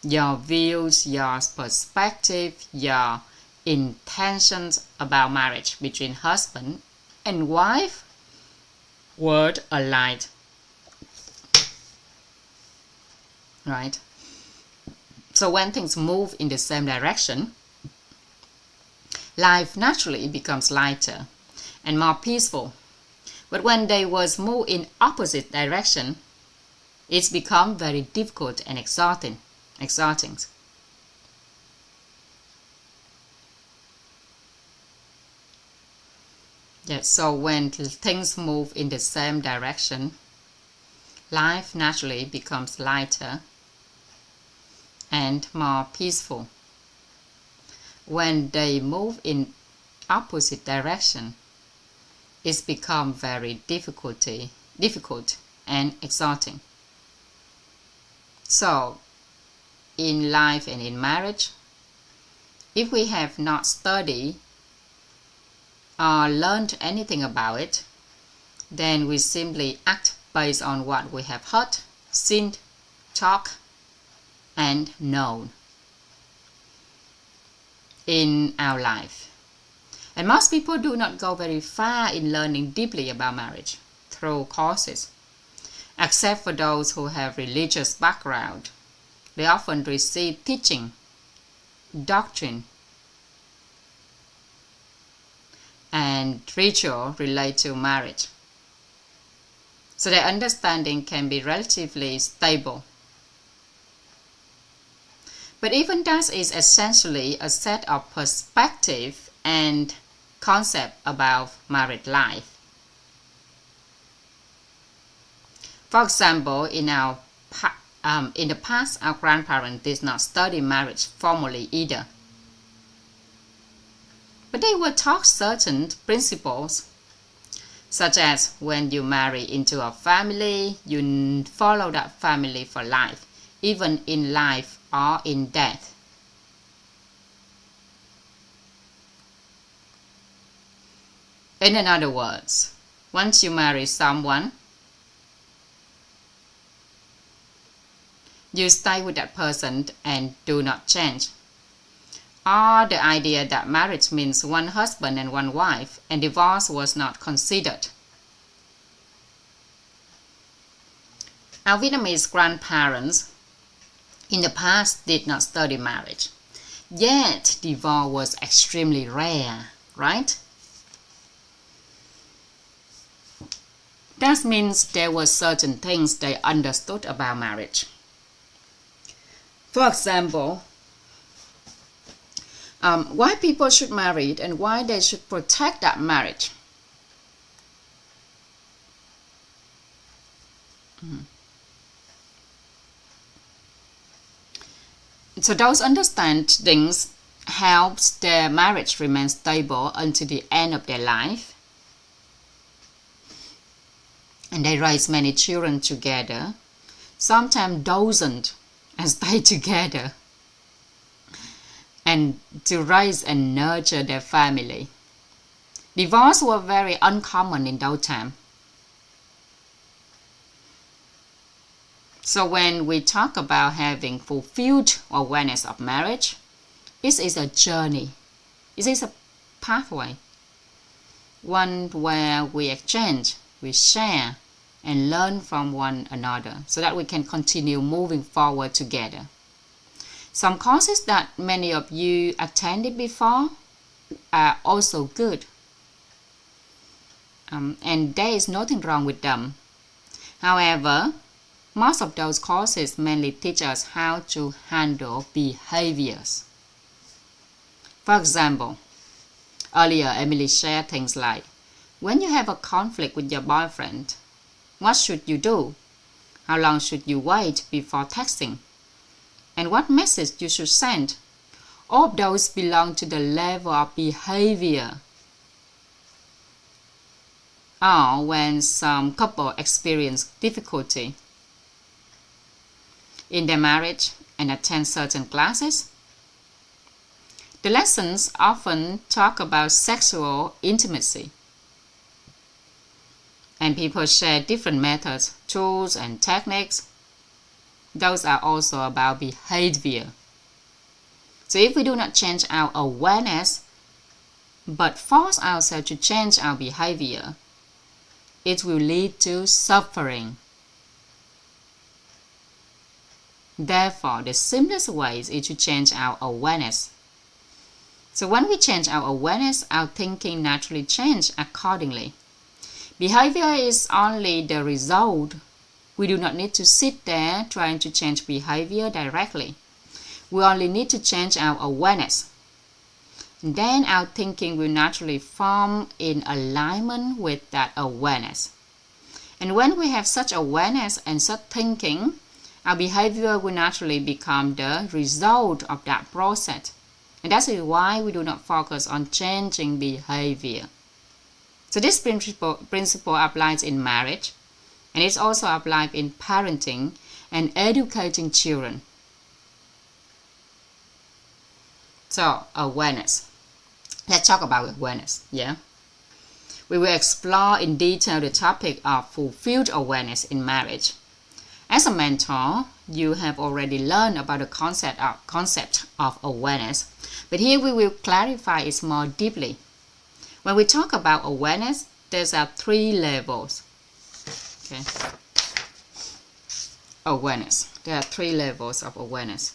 Your views, your perspective, your intentions about marriage between husband and wife were aligned. Right? So when things move in the same direction, life naturally becomes lighter and more peaceful. But when they move in opposite direction, it's become very difficult and exhausting. Yes, so when things move in the same direction, life naturally becomes lighter and more peaceful. When they move in opposite direction, it's become very difficult and exhausting. So, in life and in marriage, if we have not studied or learned anything about it, then we simply act based on what we have heard, seen, talked, and known. in our life. And most people do not go very far in learning deeply about marriage through courses, except for those who have religious background. They often receive teaching, doctrine, and ritual related to marriage. So their understanding can be relatively stable. But even that is essentially a set of perspective and concept about married life. For example, in the past, our grandparents did not study marriage formally either. But they were taught certain principles, such as when you marry into a family, you follow that family for life, even in life or in death. In other words, once you marry someone, you stay with that person and do not change. Or the idea that marriage means one husband and one wife and divorce was not considered. Our Vietnamese grandparents in the past did not study marriage, yet divorce was extremely rare, right? That means there were certain things they understood about marriage. For example, why people should marry and why they should protect that marriage. So those understandings helps their marriage remain stable until the end of their life. And they raise many children together, sometimes dozens, and stay together, and to raise and nurture their family. Divorce was very uncommon in those times. So when we talk about having fulfilled awareness of marriage, it is a journey. It is a pathway, one where we exchange, we share, and learn from one another so that we can continue moving forward together. Some courses that many of you attended before are also good. And there is nothing wrong with them. However, most of those courses mainly teach us how to handle behaviors. For example, earlier Emily shared things like, when you have a conflict with your boyfriend, what should you do? How long should you wait before texting? And what message you should send? All of those belong to the level of behavior. Or when some couple experience difficulty in their marriage and attend certain classes, the lessons often talk about sexual intimacy. And people share different methods, tools, and techniques. Those are also about behavior. So if we do not change our awareness, but force ourselves to change our behavior, it will lead to suffering. Therefore, the simplest way is to change our awareness. So when we change our awareness, our thinking naturally changes accordingly. Behavior is only the result. We do not need to sit there trying to change behavior directly. We only need to change our awareness. And then our thinking will naturally form in alignment with that awareness. And when we have such awareness and such thinking, our behavior will naturally become the result of that process. And that's why we do not focus on changing behavior. So this principle applies in marriage, and it's also applied in parenting and educating children. So awareness. Let's talk about awareness. We will explore in detail the topic of fulfilled awareness in marriage. As a mentor, you have already learned about the concept of awareness, but here we will clarify it more deeply. When we talk about awareness, there are 3 levels. Okay. Awareness. There are 3 levels of awareness.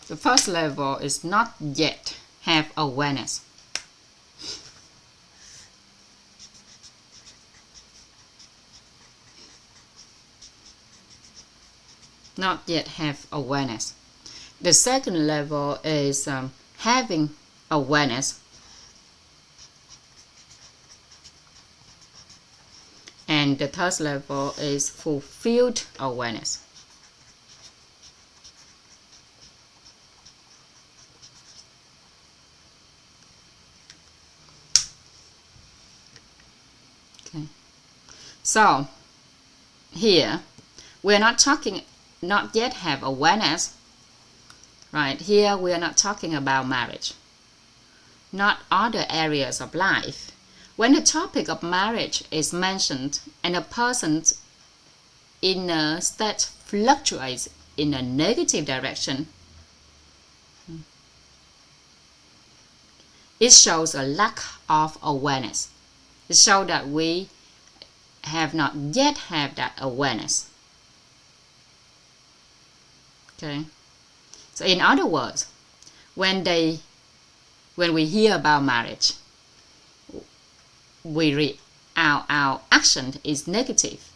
The first level is not yet have awareness. Not yet have awareness. The second level is having awareness. And the third level is fulfilled awareness. Okay. So here we're not talking not yet have awareness, right? Here we are not talking about marriage, not other areas of life. When the topic of marriage is mentioned and a person's inner state fluctuates in a negative direction, it shows a lack of awareness. It shows that we have not yet have that awareness. Okay. So in other words, when we hear about marriage, our action is negative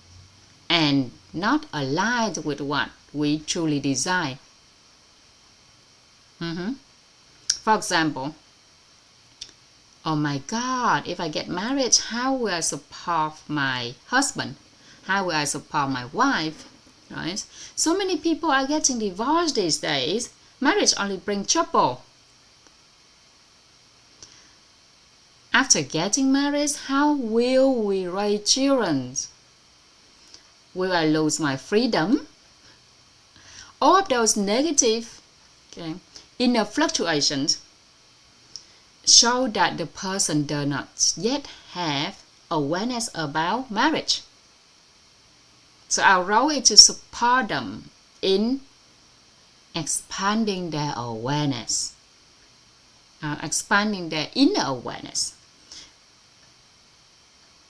and not aligned with what we truly desire. For example, oh my God, if I get married, how will I support my husband? How will I support my wife? Right? So many people are getting divorced these days. Marriage only brings trouble. After getting married, how will we raise children? Will I lose my freedom? All of those negative inner fluctuations show that the person does not yet have awareness about marriage. So our role is to support them in expanding their awareness, expanding their inner awareness,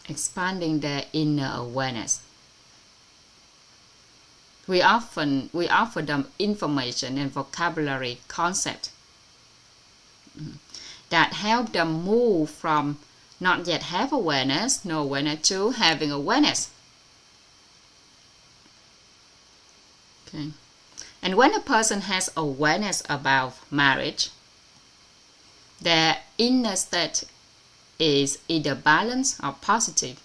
expanding their inner awareness. We offer them information and vocabulary concept that help them move from not yet have awareness, no awareness, to having awareness. Okay. And when a person has awareness about marriage, their inner state is either balanced or positive.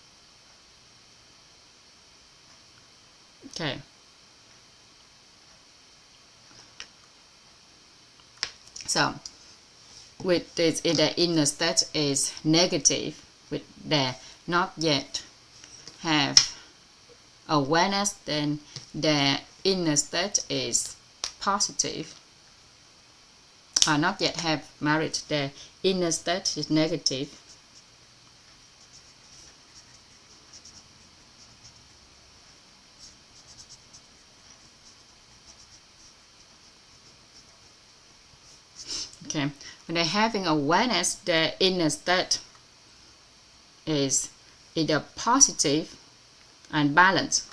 Okay. So, with this, the inner state is negative, with the not yet have awareness, then the inner state is positive. Not yet have married, the inner state is negative. Okay, when they're having awareness, the inner state is either positive and balanced.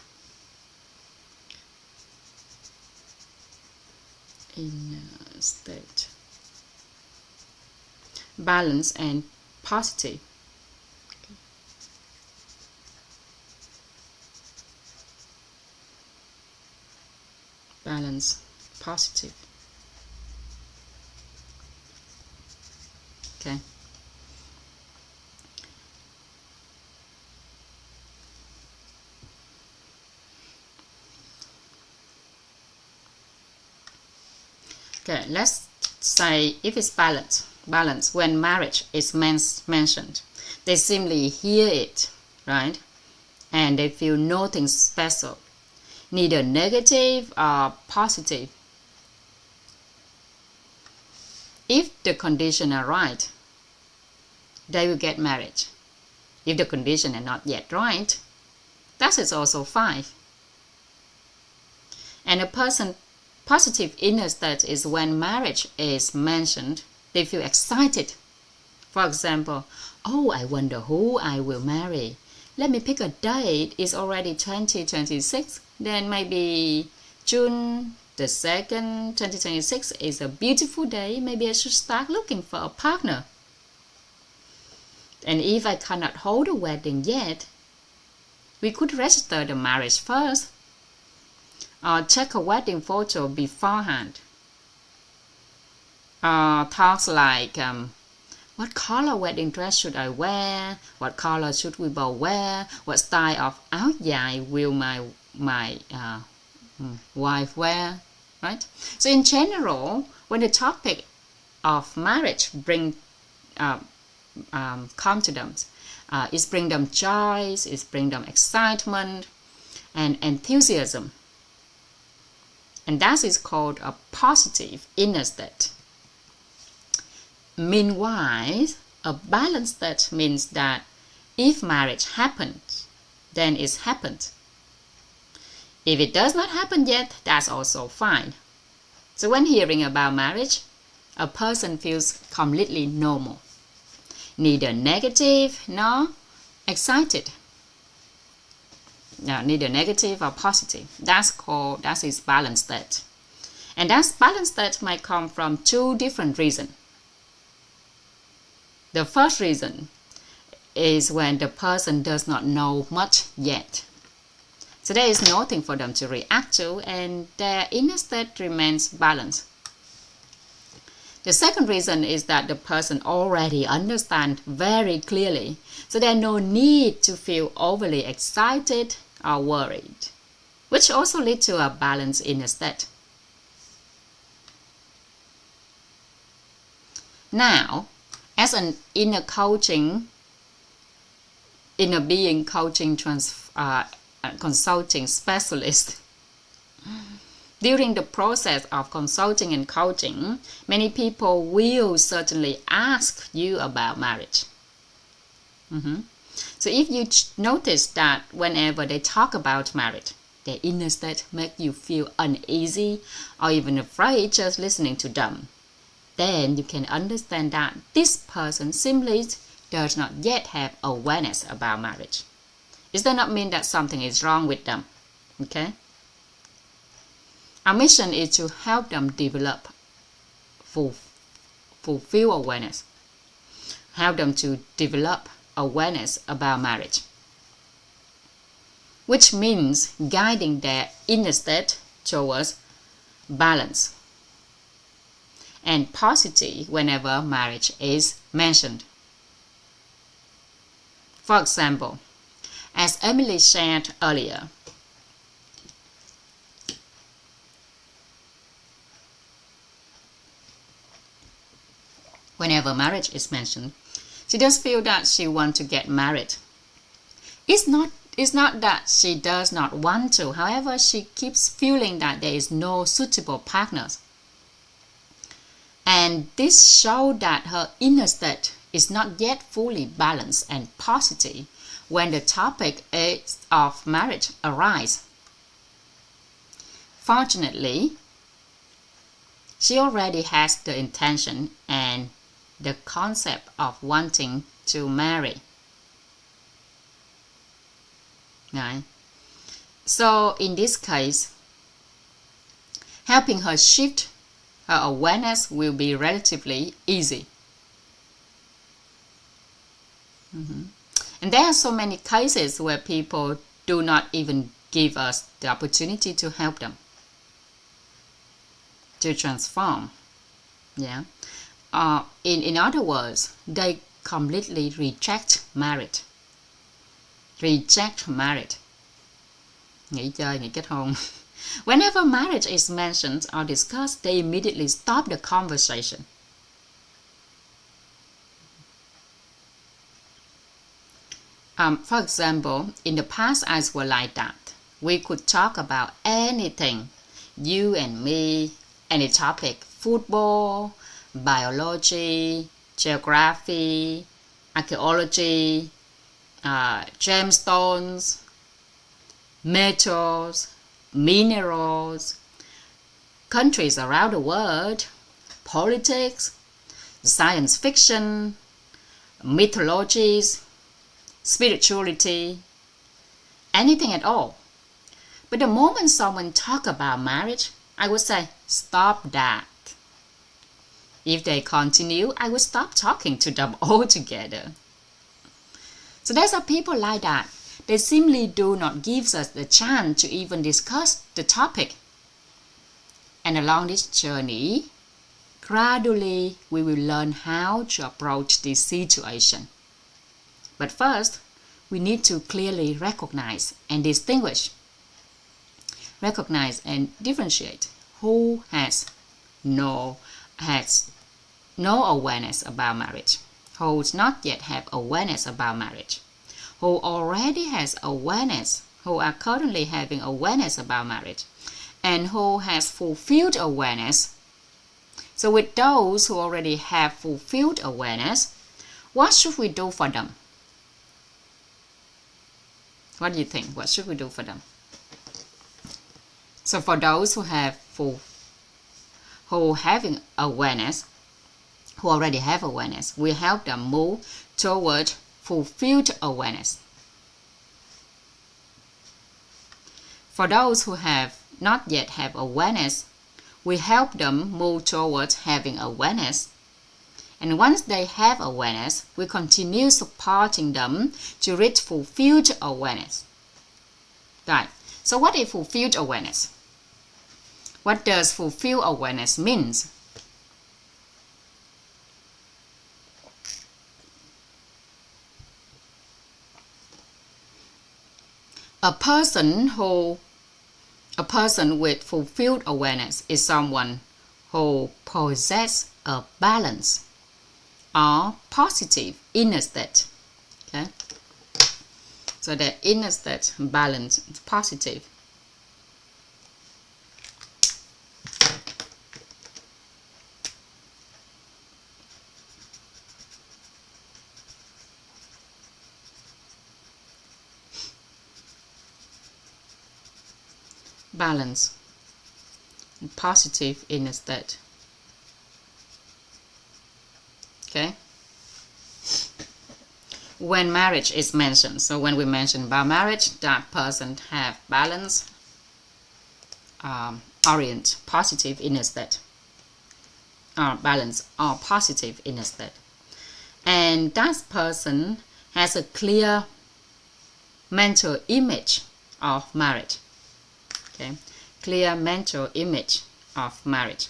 Inner state, balance and positive. Okay. Balance, positive. Okay. Okay, let's say if it's balance when marriage is mentioned, they simply hear it, right? And they feel nothing special. neither negative or positive. If the conditions are right, they will get married. If the conditions are not yet right, that is also fine. And a person's positive inner state is when marriage is mentioned, they feel excited. For example, oh, I wonder who I will marry. Let me pick a date. It's already 2026. Then maybe June the 2nd, 2026 is a beautiful day. Maybe I should start looking for a partner. And if I cannot hold a wedding yet, we could register the marriage first or check a wedding photo beforehand. Talks like, what color wedding dress should I wear? What color should we both wear? What style of áo dài will my wife wear? Right? So in general, when the topic of marriage come to them, it's bring them joy, it's bring them excitement and enthusiasm. And that is called a positive inner state. Meanwhile, a balanced state means that if marriage happens, then it's happened. If it does not happen yet, that's also fine. So when hearing about marriage, a person feels completely normal, neither negative nor excited. Neither negative or positive. That is balanced state. And that balanced state might come from two different reasons. The first reason is when the person does not know much yet. So there is nothing for them to react to and their inner state remains balanced. The second reason is that the person already understands very clearly, so there is no need to feel overly excited or worried, which also leads to a balanced inner state. Now, as an inner being coaching consulting specialist, during the process of consulting and coaching, many people will certainly ask you about marriage. So if you notice that whenever they talk about marriage, their inner state makes you feel uneasy or even afraid just listening to them, then you can understand that this person simply does not yet have awareness about marriage. It does not mean that something is wrong with them. Okay? Our mission is to help them develop fulfill awareness. Help them to develop awareness about marriage, which means guiding their inner state towards balance and positive whenever marriage is mentioned. For example, as Emily shared earlier, whenever marriage is mentioned, she does feel that she wants to get married. It's not that she does not want to. However, she keeps feeling that there is no suitable partners. And this shows that her inner state is not yet fully balanced and positive when the topic of marriage arises. Fortunately, she already has the intention and the concept of wanting to marry. Right? So in this case, helping her shift her awareness will be relatively easy. And there are so many cases where people do not even give us the opportunity to help them to transform. Yeah. In other words, they completely reject marriage. Nghỉ chơi, nghỉ kết hôn. Whenever marriage is mentioned or discussed, they immediately stop the conversation. For example, in the past I was like that. We could talk about anything, you and me, any topic, football, biology, geography, archaeology, gemstones, metals, minerals, countries around the world, politics, science fiction, mythologies, spirituality, anything at all. But the moment someone talk about marriage, I would say, stop that. If they continue, I would stop talking to them altogether. So there's are people like that. They simply do not give us the chance to even discuss the topic. And along this journey, gradually we will learn how to approach this situation. But first, we need to clearly recognize and distinguish, recognize and differentiate who has no awareness about marriage, who does not yet have awareness about marriage, who already has awareness, who are currently having awareness about marriage, and who has fulfilled awareness. So with those who already have fulfilled awareness, what should we do for them? What do you think? What should we do for them? So for those who having awareness, who already have awareness, we help them move toward fulfilled awareness. For those who have not yet have awareness, we help them move towards having awareness. And once they have awareness, we continue supporting them to reach fulfilled awareness. Right. So what is fulfilled awareness? What does fulfilled awareness mean? A person with fulfilled awareness is someone who possesses a balance or positive inner state. Okay? So the inner state balance is positive. Balance and positive inner state. Okay, when marriage is mentioned, so when we mention about marriage, that person have balance, orient, positive inner state, balance or positive inner state, and that person has a clear mental image of marriage. Okay, clear mental image of marriage.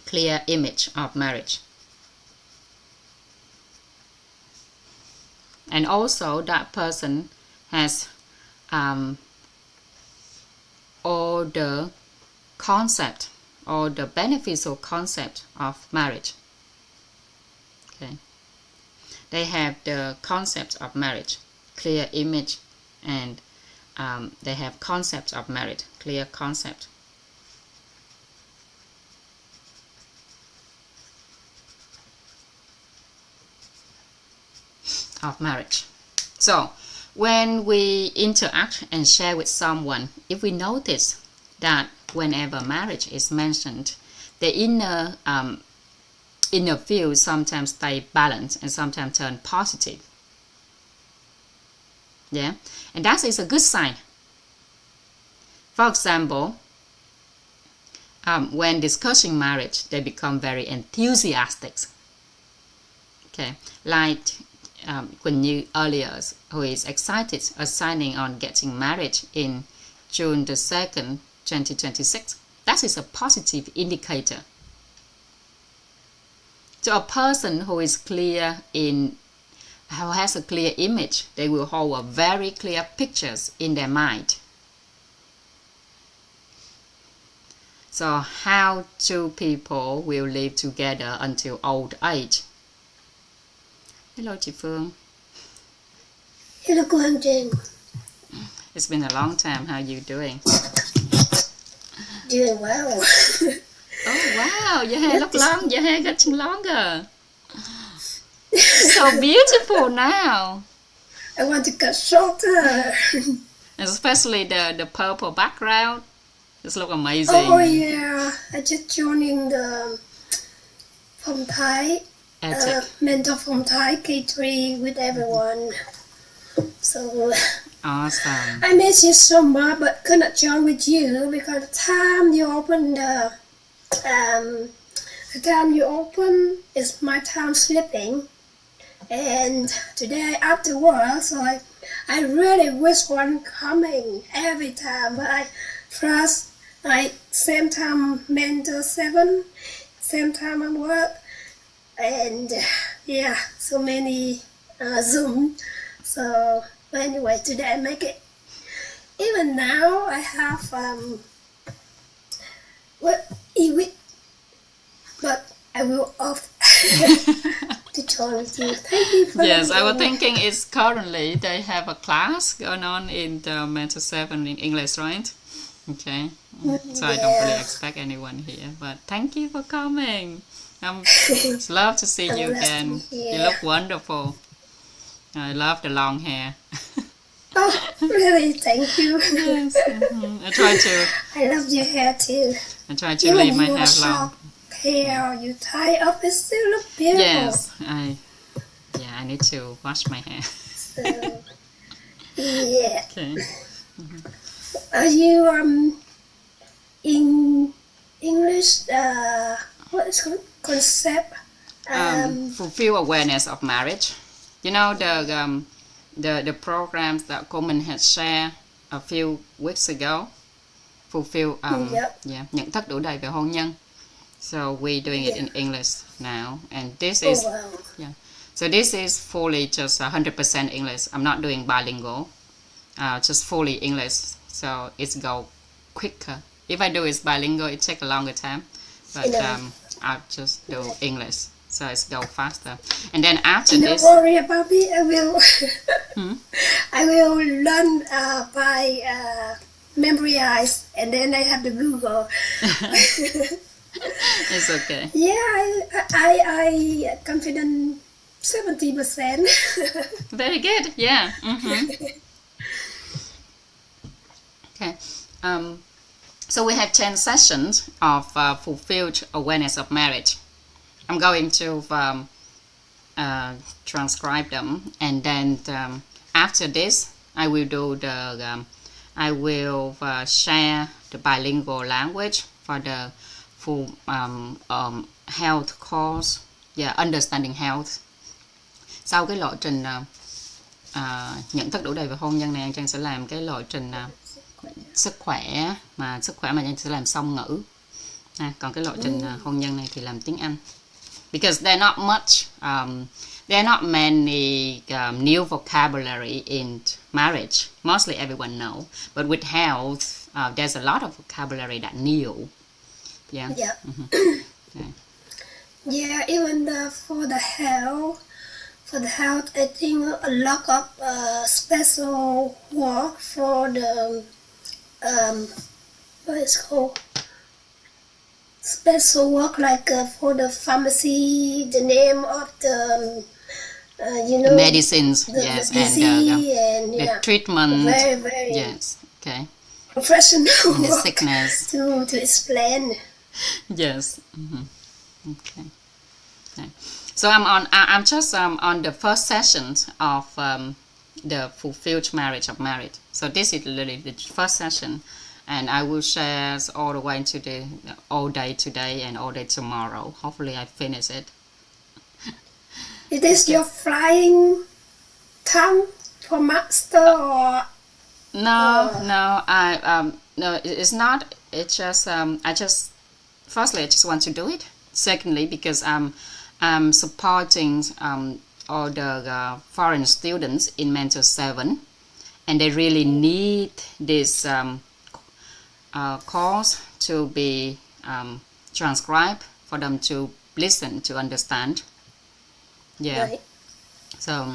Clear image of marriage. And also that person has all the concept, all the beneficial concept of marriage. Okay, they have the concept of marriage, clear image, and they have concept of marriage, clear concept. Of marriage. So when we interact and share with someone, if we notice that whenever marriage is mentioned, the inner field sometimes stay balanced and sometimes turn positive. Yeah, and that is a good sign. For example, when discussing marriage, they become very enthusiastic. Okay, like Quỳnh Như earlier, who is excited signing on getting married in June the 2nd, 2026. That is a positive indicator. So a person who is clear who has a clear image, they will hold a very clear pictures in their mind. So how two people will live together until old age? Hello chị Phương. Hello cô Hằng Trình. It's been a long time. How you doing? Doing well. Oh wow, your hair look long. Your hair getting longer. So beautiful now. I want to cut shorter. Especially the purple background. This look amazing. Oh yeah, I just joining the Phong Thái, mentor Phong Thái K3 with everyone. So Awesome. I miss you so much, but could not join with you because the time you open the time you open is my time sleeping, and today after work, so I really wish one coming every time, but I same time mentor 7, same time at work, and yeah, so many Zoom. So anyway, today I make it. Even now I have but I will off to join with you. Thank you for Yes, I was letting me. thinking it's currently they have a class going on in the Mentor 7 in English, right? Okay. So I don't really Yeah. expect anyone here, but thank you for coming. It's love to see I'm you glad to again. be You here. look wonderful. I love the long hair. Oh, really? Thank you. Yes. I love your hair too. I try to Even leave my your hair short long. hair, you tie up, it still look beautiful. Yes, I need to wash my hair. So, yeah. Okay. Are you in English? What is called concept? Fulfill awareness of marriage. You know the programs that Coleman had shared a few weeks ago. Fulfill Yep. nhận thức đủ đầy về hôn nhân. So we're doing it in English now, and this Oh is wow. so this is fully just 100% English. I'm not doing bilingual, just fully English. So it's go quicker. If I do it bilingual, it take a longer time, but I'll just do English, so it's go faster. And then after Don't this, worry about me. I will. Hmm? I will learn by memorize, and then I have to Google. it's okay. Yeah, I confident 70%. Very good. Yeah. Okay. So we have 10 sessions of fulfilled awareness of marriage. I'm going to transcribe them, and then after this, I will do I will share the bilingual language for the full health course. Yeah, understanding health. Sau cái lộ trình nhận thức đủ đầy về hôn nhân này, Trang sẽ làm cái lộ trình sức khỏe mà Trang sẽ làm song ngữ. Còn cái lộ trình hôn nhân này thì làm tiếng Anh. Because there are not many new vocabulary in marriage. Mostly everyone know, but with health, there's a lot of vocabulary that new. Yeah. Yeah. Okay. Yeah, even for the health, I think a lot of special work for the what is called special work, like for the pharmacy, the name of the The medicines, the yes, disease, and the treatment, very very yes, okay, professional and the work sickness, to explain. yes, okay. So I'm just on the first session of the fulfilled marriage of marriage. So this is literally the first session, and I will share all the way to the all day today and all day tomorrow. Hopefully I finish it. Is this your flying tongue for master, or No, it's not. It's just firstly I just want to do it. Secondly, because I'm supporting all the foreign students in Mentor 7, and they really need this course to be transcribed for them to listen, to understand. Yeah. Right. So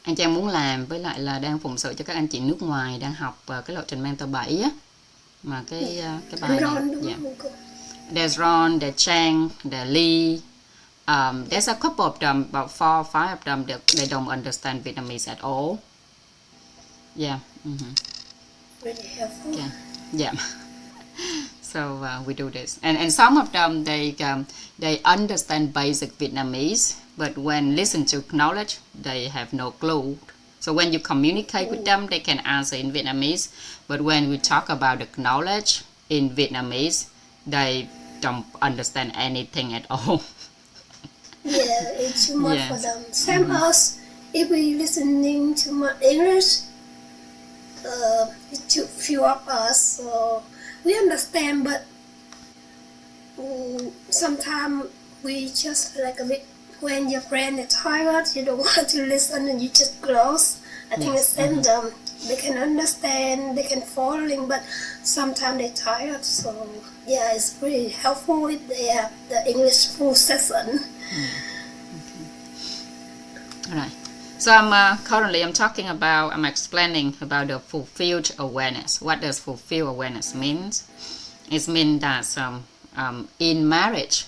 Anh Trang muốn làm với lại là đang phụng sự cho các anh chị nước ngoài đang học cái lộ trình mentor 7 á, mà cái bài này. Yeah. There's Ron, there's Chang, there's Lee. There's a couple of them, about 4 or 5 of them that they don't understand Vietnamese at all. Yeah. Really helpful. Yeah. Yeah. So we do this, and some of them they understand basic Vietnamese, but when listen to knowledge, they have no clue. So when you communicate with them, they can answer in Vietnamese, but when we talk about the knowledge in Vietnamese, they don't understand anything at all. Yeah, it's too much for Yes. them. Same us, if we listening to much English, it's too few of us, so we understand, but sometimes we just like a bit, when your friend is tired, you don't want to listen and you just close. I think Yes. the same them. They can understand, they can following, but sometimes they're tired. So yeah, it's really helpful if they have the English full session. Alright. So I'm explaining about the fulfilled awareness. What does fulfilled awareness means? It means that in marriage,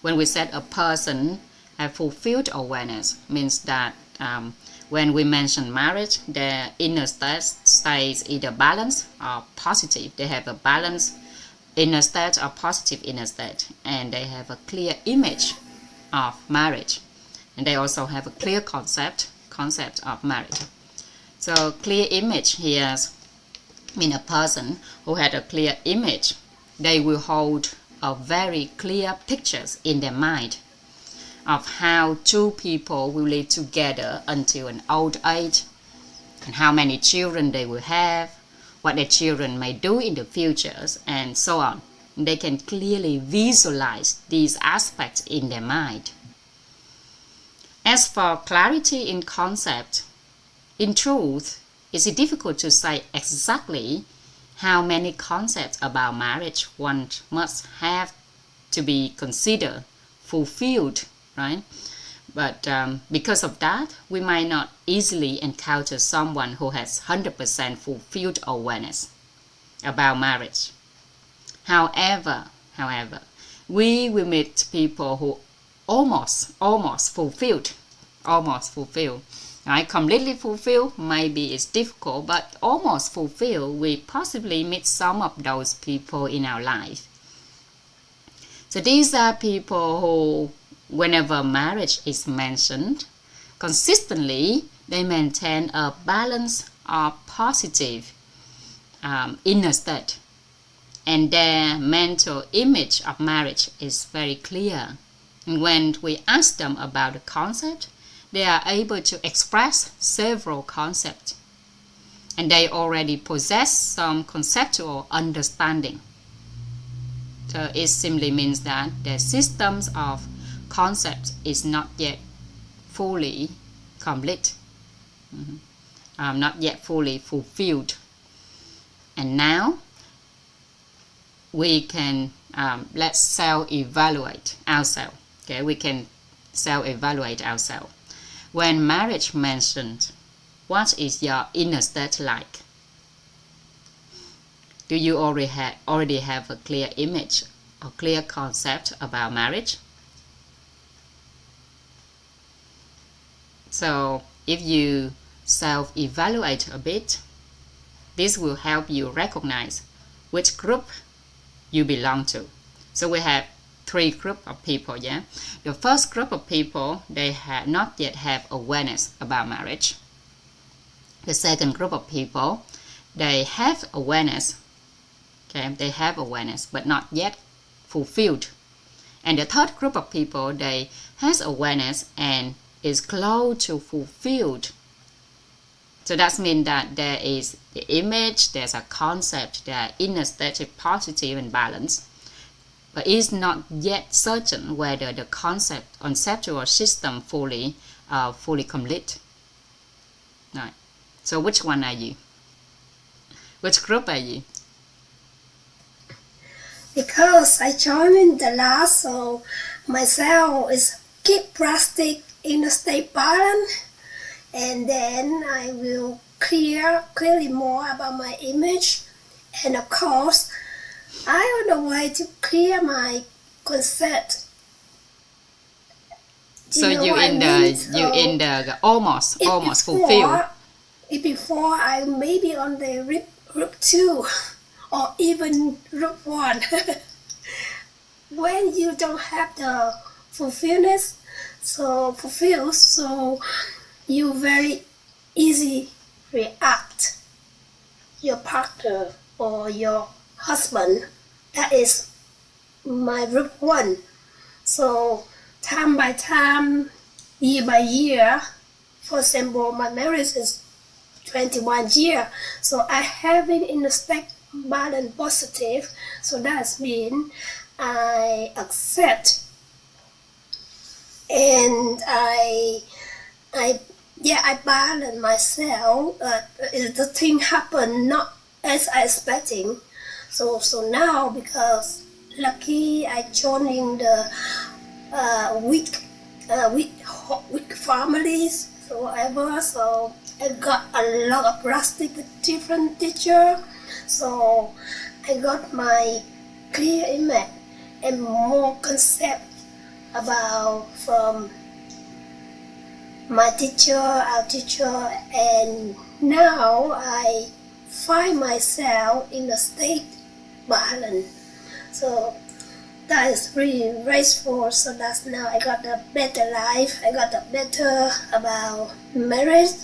when we said a person have fulfilled awareness, means that when we mention marriage, their inner state stays either balanced or positive. They have a balanced inner state or positive inner state, and they have a clear image of marriage, and they also have a clear concept of marriage. So clear image here means a person who had a clear image. They will hold a very clear pictures in their mind of how two people will live together until an old age, and how many children they will have, what their children may do in the future, and so on. They can clearly visualize these aspects in their mind. As for clarity in concept, in truth, it's difficult to say exactly how many concepts about marriage one must have to be considered, fulfilled, right? But because of that, we might not easily encounter someone who has 100% fulfilled awareness about marriage. However, we will meet people who almost fulfilled, right? Completely fulfilled, maybe it's difficult, but almost fulfilled, we possibly meet some of those people in our life. So these are people who, whenever marriage is mentioned, consistently they maintain a balanced or positive inner state, and their mental image of marriage is very clear. And when we ask them about the concept, they are able to express several concepts, and they already possess some conceptual understanding. So it simply means that their systems of concepts is not yet fully complete, not yet fully fulfilled. And now we can let's self-evaluate ourselves. Okay, we can self-evaluate ourselves. When marriage mentioned, what is your inner state like? Do you already have a clear image or clear concept about marriage? So if you self-evaluate a bit, this will help you recognize which group you belong to. So we have 3 groups of people, yeah? The first group of people, they not yet have awareness about marriage. The second group of people, they have awareness, okay? They have awareness, but not yet fulfilled. And the third group of people, they has awareness and is close to fulfilled. So that means that there is the image, there's a concept, there are inner state positive and balanced, but it's not yet certain whether the conceptual system fully complete. Right. So which one are you? Which group are you? Because I joined in the last, so myself is keep plastic in a state balance. and then I will clearly more about my image, and of course I on the way to clear my concept. So know you what I in mean? you in the almost fulfilled. If before I maybe on the route 2 or even route 1, when you don't have the fulfilled, so you very easy react your partner or your husband. That is my route 1. So time by time, year by year, for example, my marriage is 21 years, so I have it in a state balance positive. So that's mean I accept, and I balance myself. The thing happen not as I expecting. So now, because lucky I joining the weak families, so whatever. So I got a lot of plastic with different teacher. So I got my clear image and more concept about from my teacher, our teacher, and now I find myself in a state balance. So that is really graceful. So that's now I got a better life. I got a better about marriage,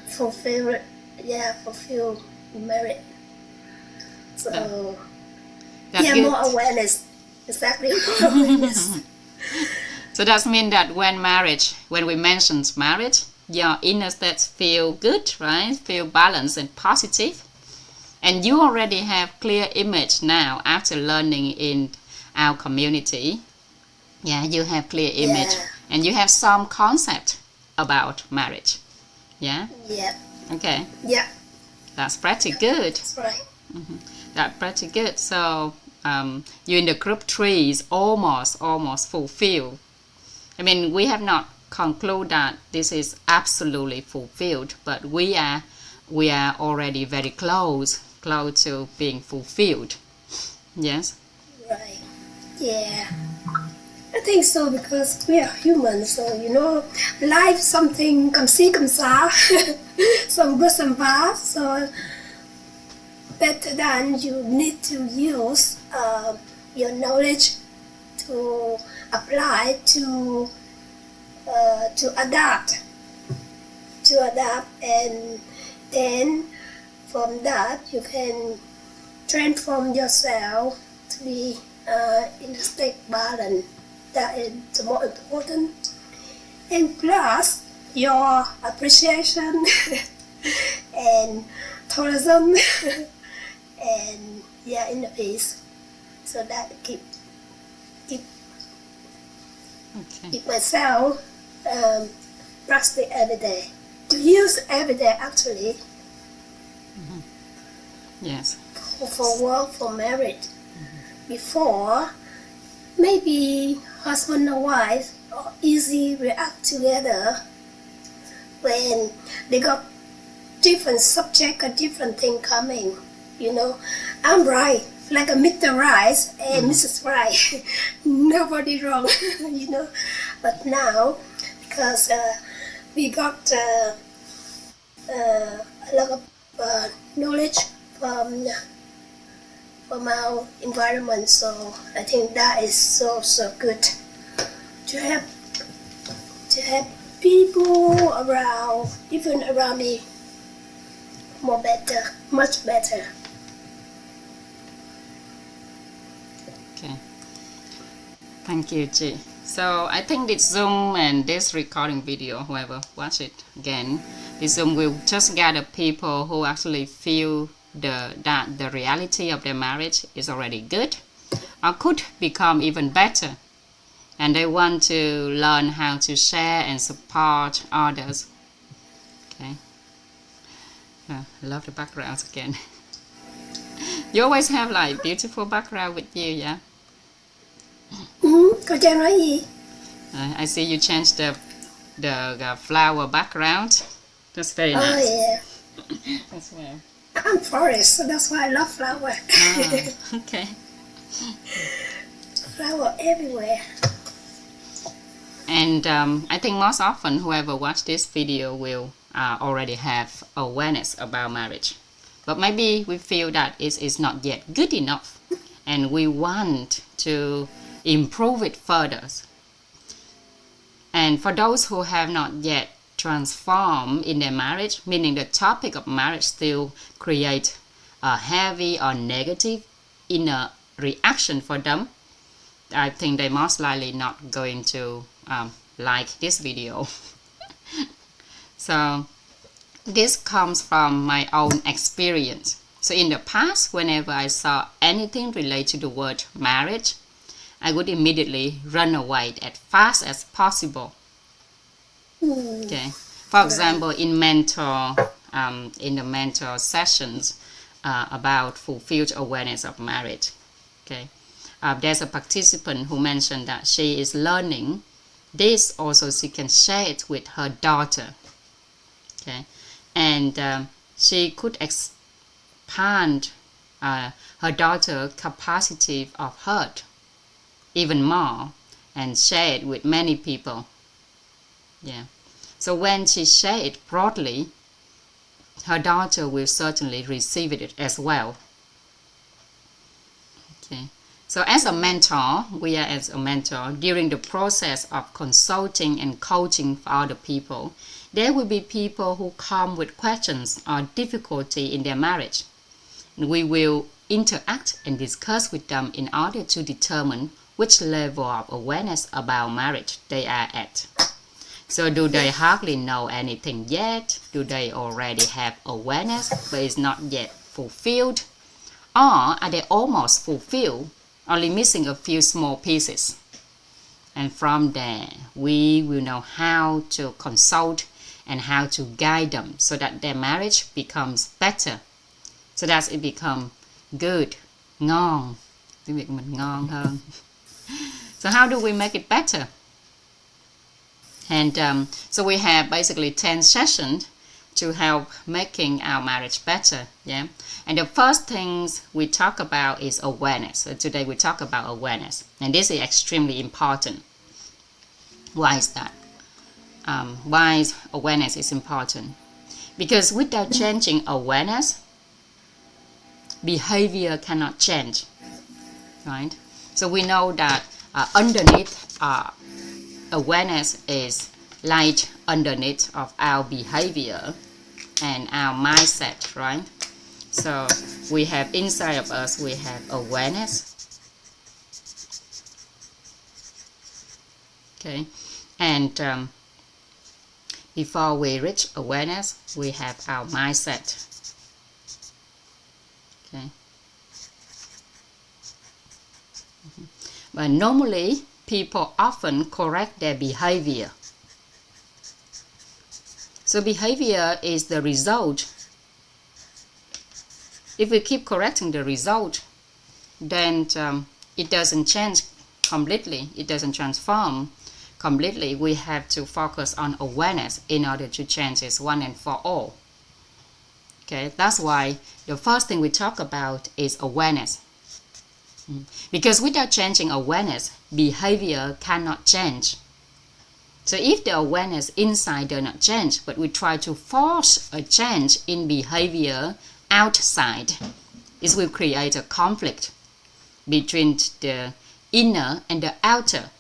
fulfill marriage. So more awareness. Exactly, more awareness. So that means that when we mention marriage, your inner states feel good, right? Feel balanced and positive. And you already have clear image now after learning in our community. Yeah, you have clear image, and you have some concept about marriage. Yeah? Yeah. Okay. Yeah. That's pretty good. That's right. Mm-hmm. That's pretty good. So you in the group 3 is almost fulfilled. I mean, we have not concluded that this is absolutely fulfilled, but we are already very close to being fulfilled. Yes? Right. Yeah. I think so, because we are humans, so life something comme ci comme ça, some good, some bad. So better than you need to use your knowledge to apply to adapt, and then from that you can transform yourself to be in a state balance. That is the more important. And plus your appreciation and tourism and inner peace. So that keep myself practice every day. To use every day actually. Mm-hmm. Yes. For work, for marriage. Mm-hmm. Before, maybe husband and wife easy react together when they got different subject or different thing coming. I'm right, like a Mr. Right and Mrs. Right. Nobody wrong, But now, because we got a lot of knowledge from our environment, so I think that is so good to have people around, even around me, much better. Okay, thank you, Chi. So I think this Zoom and this recording video, whoever watch it again, this Zoom will just gather people who actually feel that the reality of their marriage is already good or could become even better, and they want to learn how to share and support others. Okay. I love the backgrounds again. You always have like beautiful background with you, yeah? Cô Trang nói gì? I see you changed the flower background. That's very Oh nice yeah. as well. I'm forest, so that's why I love flower. Okay. Flower everywhere. And I think most often whoever watched this video will already have awareness about marriage. But maybe we feel that it is not yet good enough and we want to improve it further. And for those who have not yet transformed in their marriage, meaning the topic of marriage still create a heavy or negative inner reaction for them, I think they most likely not going to like this video. So this comes from my own experience. So in the past, whenever I saw anything related to the word marriage, I would immediately run away as fast as possible. Okay. For example, in the mentor sessions about fulfilled awareness of marriage, okay, there's a participant who mentioned that she is learning this also she can share it with her daughter, okay, and she could expand her daughter's capacity of hurt even more and share it with many people. Yeah. So when she shares it broadly, her daughter will certainly receive it as well. Okay. So as a mentor, during the process of consulting and coaching for other people, there will be people who come with questions or difficulty in their marriage. And we will interact and discuss with them in order to determine which level of awareness about marriage they are at. So do they hardly know anything yet? Do they already have awareness but it's not yet fulfilled? Or are they almost fulfilled, only missing a few small pieces? And from there, we will know how to consult and how to guide them so that their marriage becomes better. So that it becomes good, ngon. Tiếng Việt mình ngon hơn. So how do we make it better? And so we have basically 10 sessions to help making our marriage better. Yeah. And the first things we talk about is awareness. So today we talk about awareness. And this is extremely important. Why is that? Why awareness is important? Because without changing awareness, behavior cannot change. Right? So we know that underneath awareness is light underneath of our behavior and our mindset, right? So we have inside of us, we have awareness. Okay, and before we reach awareness, we have our mindset. Okay. But normally, people often correct their behavior. So behavior is the result. If we keep correcting the result, then it doesn't change completely. It doesn't transform completely. We have to focus on awareness in order to change it once and for all. Okay, that's why the first thing we talk about is awareness. Because without changing awareness, behavior cannot change. So if the awareness inside does not change, but we try to force a change in behavior outside, it will create a conflict between the inner and the outer,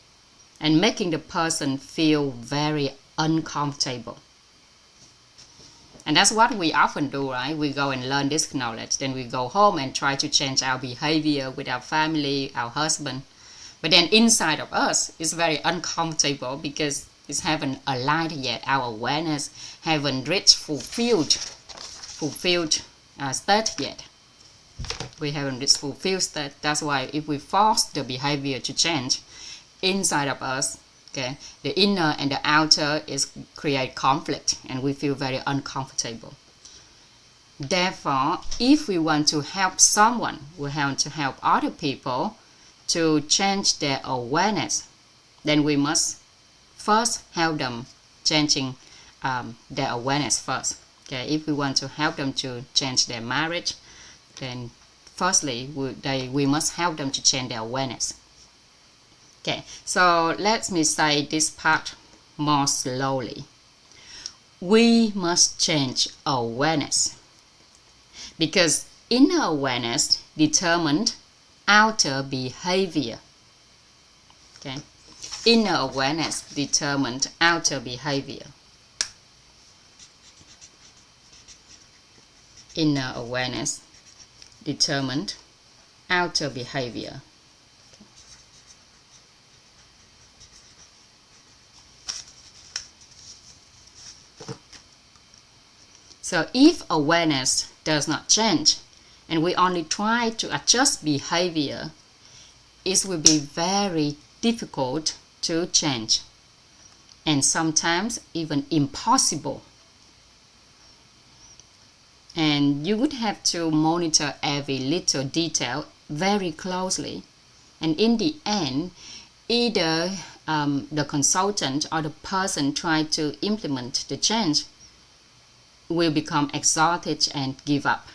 and making the person feel very uncomfortable. And that's what we often do, right? We go and learn this knowledge, then we go home and try to change our behavior with our family, our husband. But then inside of us, it's very uncomfortable because it haven't aligned yet. Our awareness haven't reached fulfilled state yet. We haven't reached fulfilled state. That's why if we force the behavior to change inside of us, okay, the inner and the outer is create conflict and we feel very uncomfortable. Therefore, if we want to help someone, we want to help other people to change their awareness, then we must first help them changing their awareness first. Okay, if we want to help them to change their marriage, then firstly we must help them to change their awareness. Okay, so let me say this part more slowly. We must change awareness, because inner awareness determines outer behavior. Okay, inner awareness determines outer behavior. Inner awareness determined outer behavior. So if awareness does not change and we only try to adjust behavior, it will be very difficult to change and sometimes even impossible. And you would have to monitor every little detail very closely, and in the end, either the consultant or the person trying to implement the change will become exhausted and give up.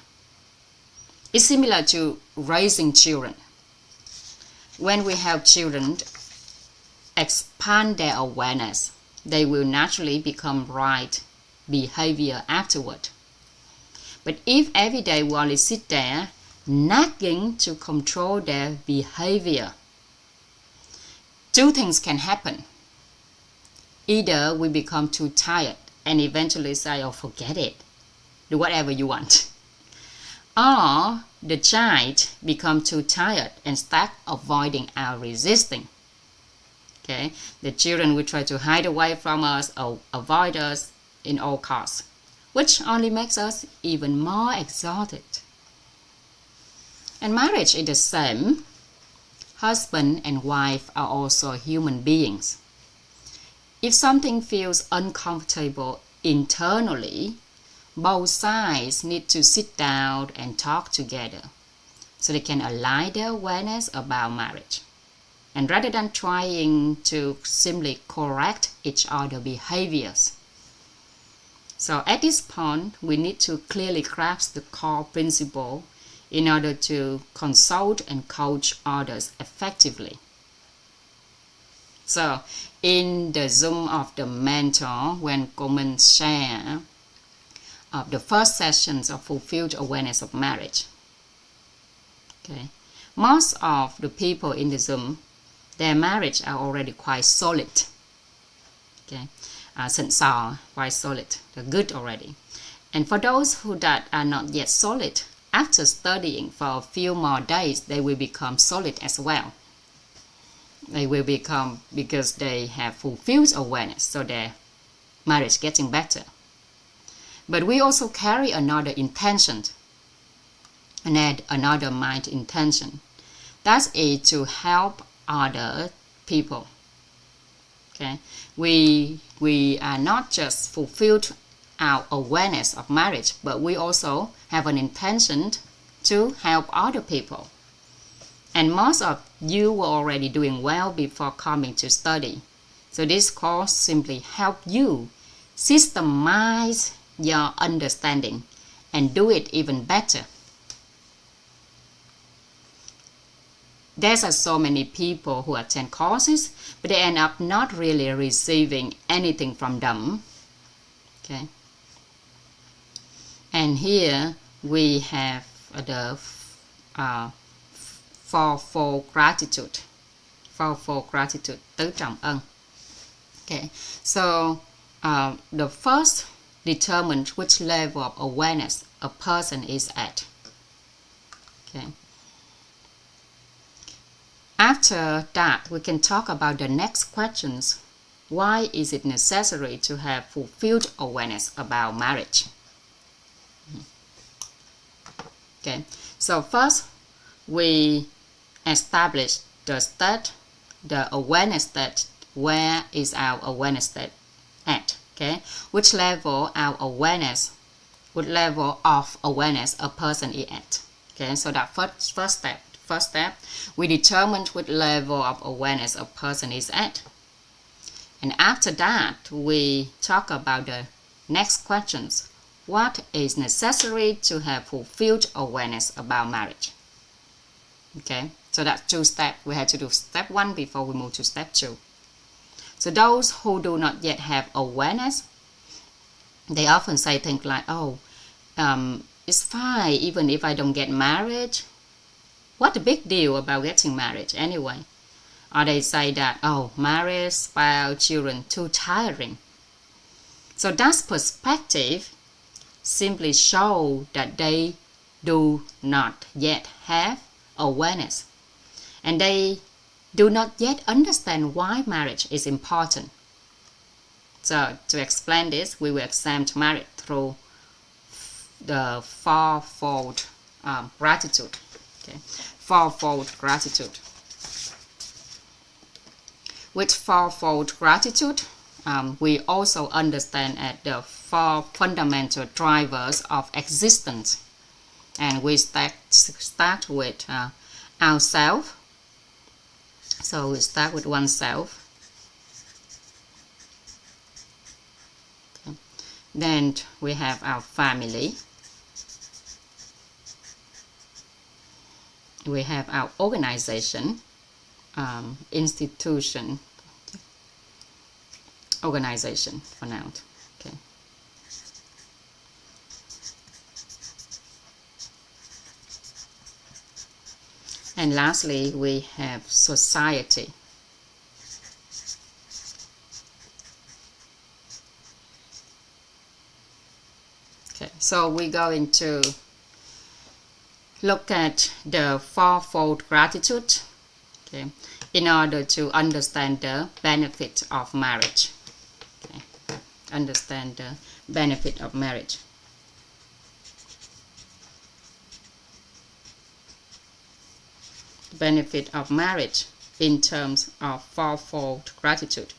It's similar to raising children. When we help children expand their awareness, they will naturally become right behavior afterward. But if every day we only sit there nagging to control their behavior, two things can happen. Either we become too tired and eventually say, oh, forget it, do whatever you want. Or the child become too tired and start avoiding or resisting. Okay, the children will try to hide away from us or avoid us in all costs, which only makes us even more exhausted. And marriage is the same. Husband and wife are also human beings. If something feels uncomfortable internally, both sides need to sit down and talk together so they can align their awareness about marriage. And rather than trying to simply correct each other's behaviors. So at this point, we need to clearly grasp the core principle in order to consult and coach others effectively. So in the Zoom of the mentor, when Gomen share of the first sessions of fulfilled awareness of marriage, okay, most of the people in the Zoom, their marriage are already quite solid. Okay, quite solid, they're good already. And for those who that are not yet solid, after studying for a few more days, they will become solid as well. They will become, because they have fulfilled awareness, so their marriage getting better. But we also carry another intention, and add another mind intention. That is to help other people. Okay, we are not just fulfilled our awareness of marriage, but we also have an intention to help other people. And most of you were already doing well before coming to study. So this course simply help you systemize your understanding and do it even better. There's so many people who attend courses, but they end up not really receiving anything from them. Okay. And here we have the fourfold gratitude. Fourfold gratitude, tứ trọng ân. Okay. So the first determines which level of awareness a person is at. Okay. After that, we can talk about the next questions. Why is it necessary to have fulfilled awareness about marriage? Okay, so first we establish the state, the awareness state. Where is our awareness state at? Okay, which level our awareness, what level of awareness a person is at? Okay, so that first step, we determine what level of awareness a person is at. And after that, we talk about the next questions. What is necessary to have fulfilled awareness about marriage? Okay, so that's 2 steps. We have to do step 1 before we move to step 2. So those who do not yet have awareness, they often say things like, oh, it's fine even if I don't get married. What the big deal about getting married anyway? Or they say that, oh, marriage, spouse, children, too tiring. So that perspective simply shows that they do not yet have awareness. And they do not yet understand why marriage is important. So to explain this, we will examine marriage through the fourfold gratitude. Okay, fourfold gratitude. With fourfold gratitude, we also understand at the 4 fundamental drivers of existence. And we start with ourselves. So we start with oneself. Okay. Then we have our family. We have our organization, institution, organization for now. Okay. And lastly, we have society. Okay, so we're going to look at the fourfold gratitude, okay, in order to understand the benefit of marriage. Okay, understand the benefit of marriage. Benefit of marriage in terms of fourfold gratitude.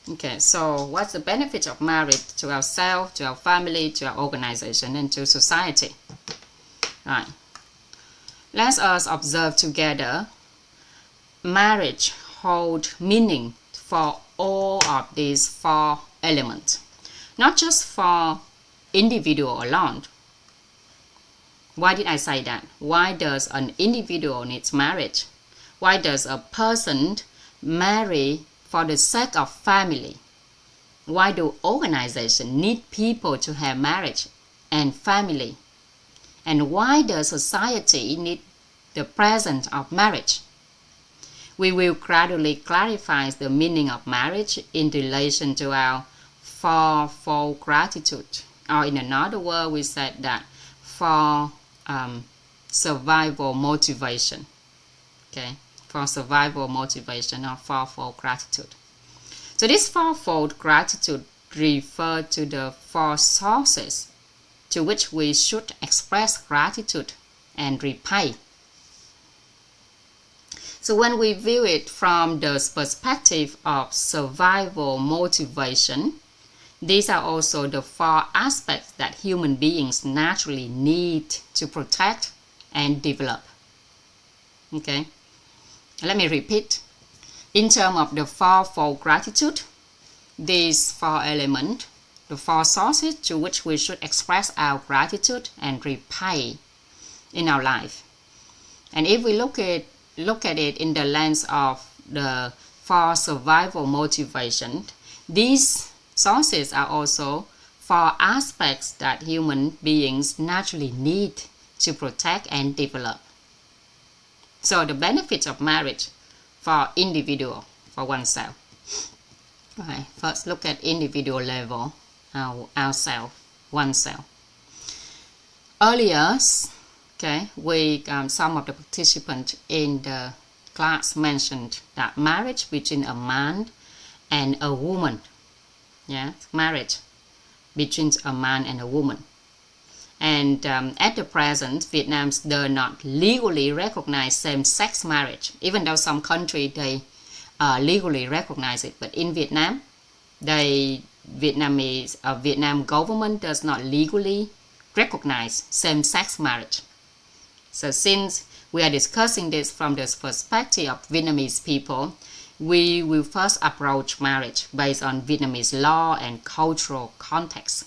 Okay, so what's the benefit of marriage to ourselves, to our family, to our organization, and to society? Right. Let us observe together. Marriage holds meaning for all of these 4 elements, not just for individual alone. Why did I say that? Why does an individual need marriage? Why does a person marry for the sake of family? Why do organizations need people to have marriage and family? And why does society need the presence of marriage? We will gradually clarify the meaning of marriage in relation to our fourfold gratitude. Or in another word, we said that for survival motivation. Okay, for survival motivation or fourfold gratitude. So this fourfold gratitude refers to the 4 sources to which we should express gratitude and repay. So when we view it from the perspective of survival motivation, these are also the 4 aspects that human beings naturally need to protect and develop. Okay, let me repeat. In terms of the fourfold gratitude, these 4 elements, the 4 sources to which we should express our gratitude and repay in our life. And if we look at it in the lens of the 4 survival motivation, these sources are also 4 aspects that human beings naturally need to protect and develop. So the benefits of marriage for individual, for oneself. Okay, first look at individual level, ourself, oneself. Earlier, okay, some of the participants in the class mentioned that marriage between a man and a woman. Yeah, marriage between a man and a woman. And at the present, Vietnam does not legally recognize same-sex marriage, even though some countries they legally recognize it. But in Vietnam, Vietnam government does not legally recognize same-sex marriage. So since we are discussing this from the perspective of Vietnamese people, we will first approach marriage based on Vietnamese law and cultural context,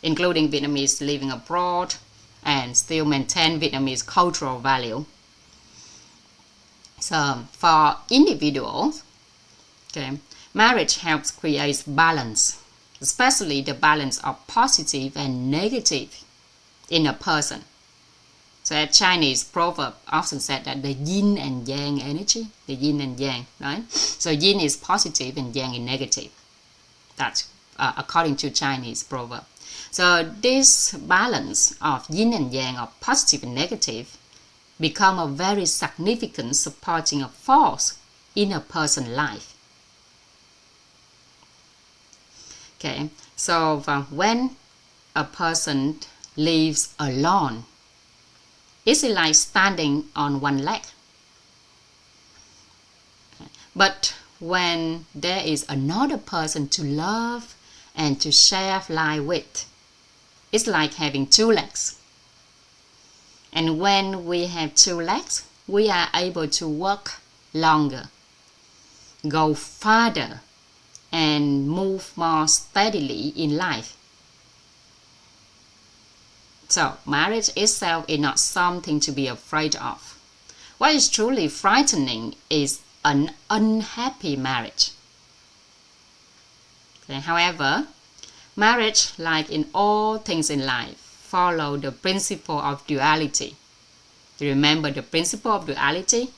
including Vietnamese living abroad and still maintain Vietnamese cultural value. So for individuals, marriage helps create balance, especially the balance of positive and negative in a person. So a Chinese proverb often said that the yin and yang energy, the yin and yang, right? So yin is positive and yang is negative. That's according to Chinese proverb. So this balance of yin and yang, of positive and negative, become a very significant supporting force in a person's life. Okay, so when a person lives alone, it's like standing on one leg. But when there is another person to love and to share life with, it's like having two legs. And when we have two legs, we are able to walk longer, go farther, and move more steadily in life. So marriage itself is not something to be afraid of. What is truly frightening is an unhappy marriage. Okay, however, marriage, like in all things in life, follow the principle of duality. Remember the principle of duality?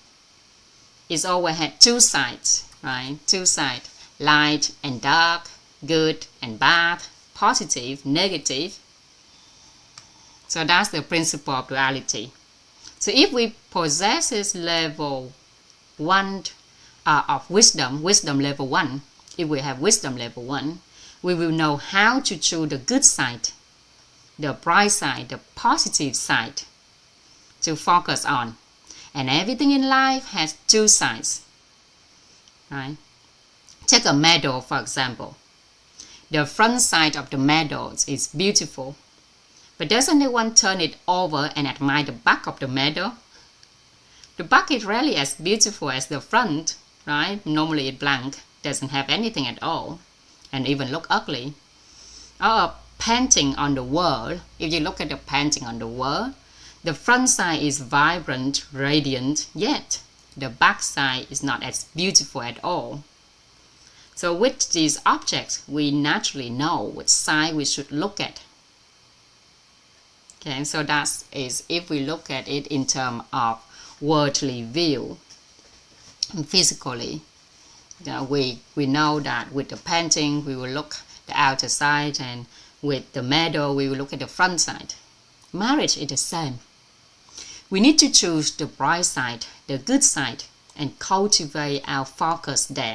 It's always had two sides, right? Two sides, light and dark, good and bad, positive, negative. So that's the principle of duality. So if we possess this level 1 of wisdom level 1, if we have wisdom level 1, we will know how to choose the good side, the bright side, the positive side to focus on. And everything in life has two sides, right? Take a medal, for example. The front side of the medal is beautiful. But doesn't anyone turn it over and admire the back of the medal? The back is rarely as beautiful as the front, right? Normally it's blank, doesn't have anything at all, and even look ugly. Or a painting on the wall, if you look at the painting on the wall, the front side is vibrant, radiant, yet the back side is not as beautiful at all. So with these objects, we naturally know which side we should look at. Okay, so that is if we look at it in terms of worldly view, physically. We know that with the painting, we will look the outer side, and with the medal, we will look at the front side. Marriage is the same. We need to choose the bright side, the good side, and cultivate our focus there.